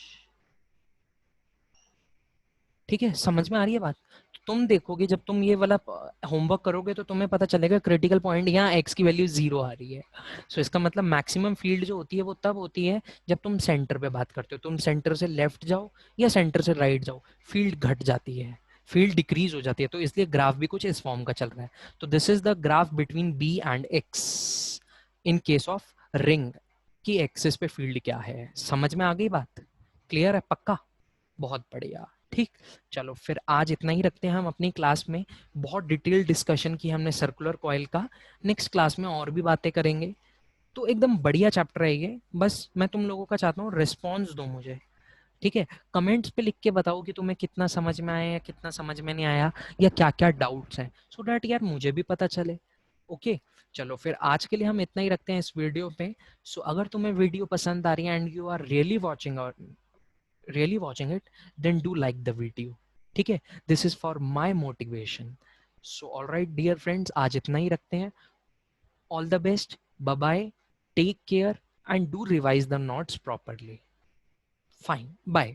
ठीक है, समझ में आ रही है बात। तो तुम देखोगे जब तुम ये वाला होमवर्क करोगे तो तुम्हें पता चलेगा क्रिटिकल पॉइंट यहाँ एक्स की वैल्यू जीरो आ रही है। सो इसका मतलब मैक्सिमम फील्ड जो होती है वो तब होती है जब तुम सेंटर पे बात करते हो। तुम सेंटर से लेफ्ट जाओ या सेंटर से राइट जाओ, फील्ड घट जाती है, फील्ड डिक्रीज हो जाती है। तो इसलिए ग्राफ भी कुछ इस फॉर्म का चल रहा है। तो this is the graph between B and X in case of ring की एक्सिस पे फील्ड क्या है। समझ में आ गई बात? क्लियर है पक्का? बहुत बढ़िया। ठीक, चलो फिर आज इतना ही रखते हैं हम अपनी क्लास में। बहुत डिटेल डिस्कशन की हमने सर्कुलर कॉइल का। नेक्स्ट क्लास में और भी बातें करेंगे। तो एकदम बढ़िया चैप्टर है ये। बस मैं तुम लोगों का चाहता हूँ रिस्पॉन्स दो मुझे। ठीक है, कमेंट्स पे लिख के बताओ कि तुम्हें कितना समझ में आया या कितना समझ में नहीं आया, या क्या क्या डाउट्स हैं, सो डैट यार मुझे भी पता चले। ओके, चलो फिर आज के लिए हम इतना ही रखते हैं इस वीडियो पे। सो अगर तुम्हें वीडियो पसंद आ रही है and you are really watching it, then do like the video. ठीक है, this is for my motivation. So all right dear friends, आज इतना ही रखते हैं। All the best, bye bye, take care and do revise the notes properly. Fine, bye.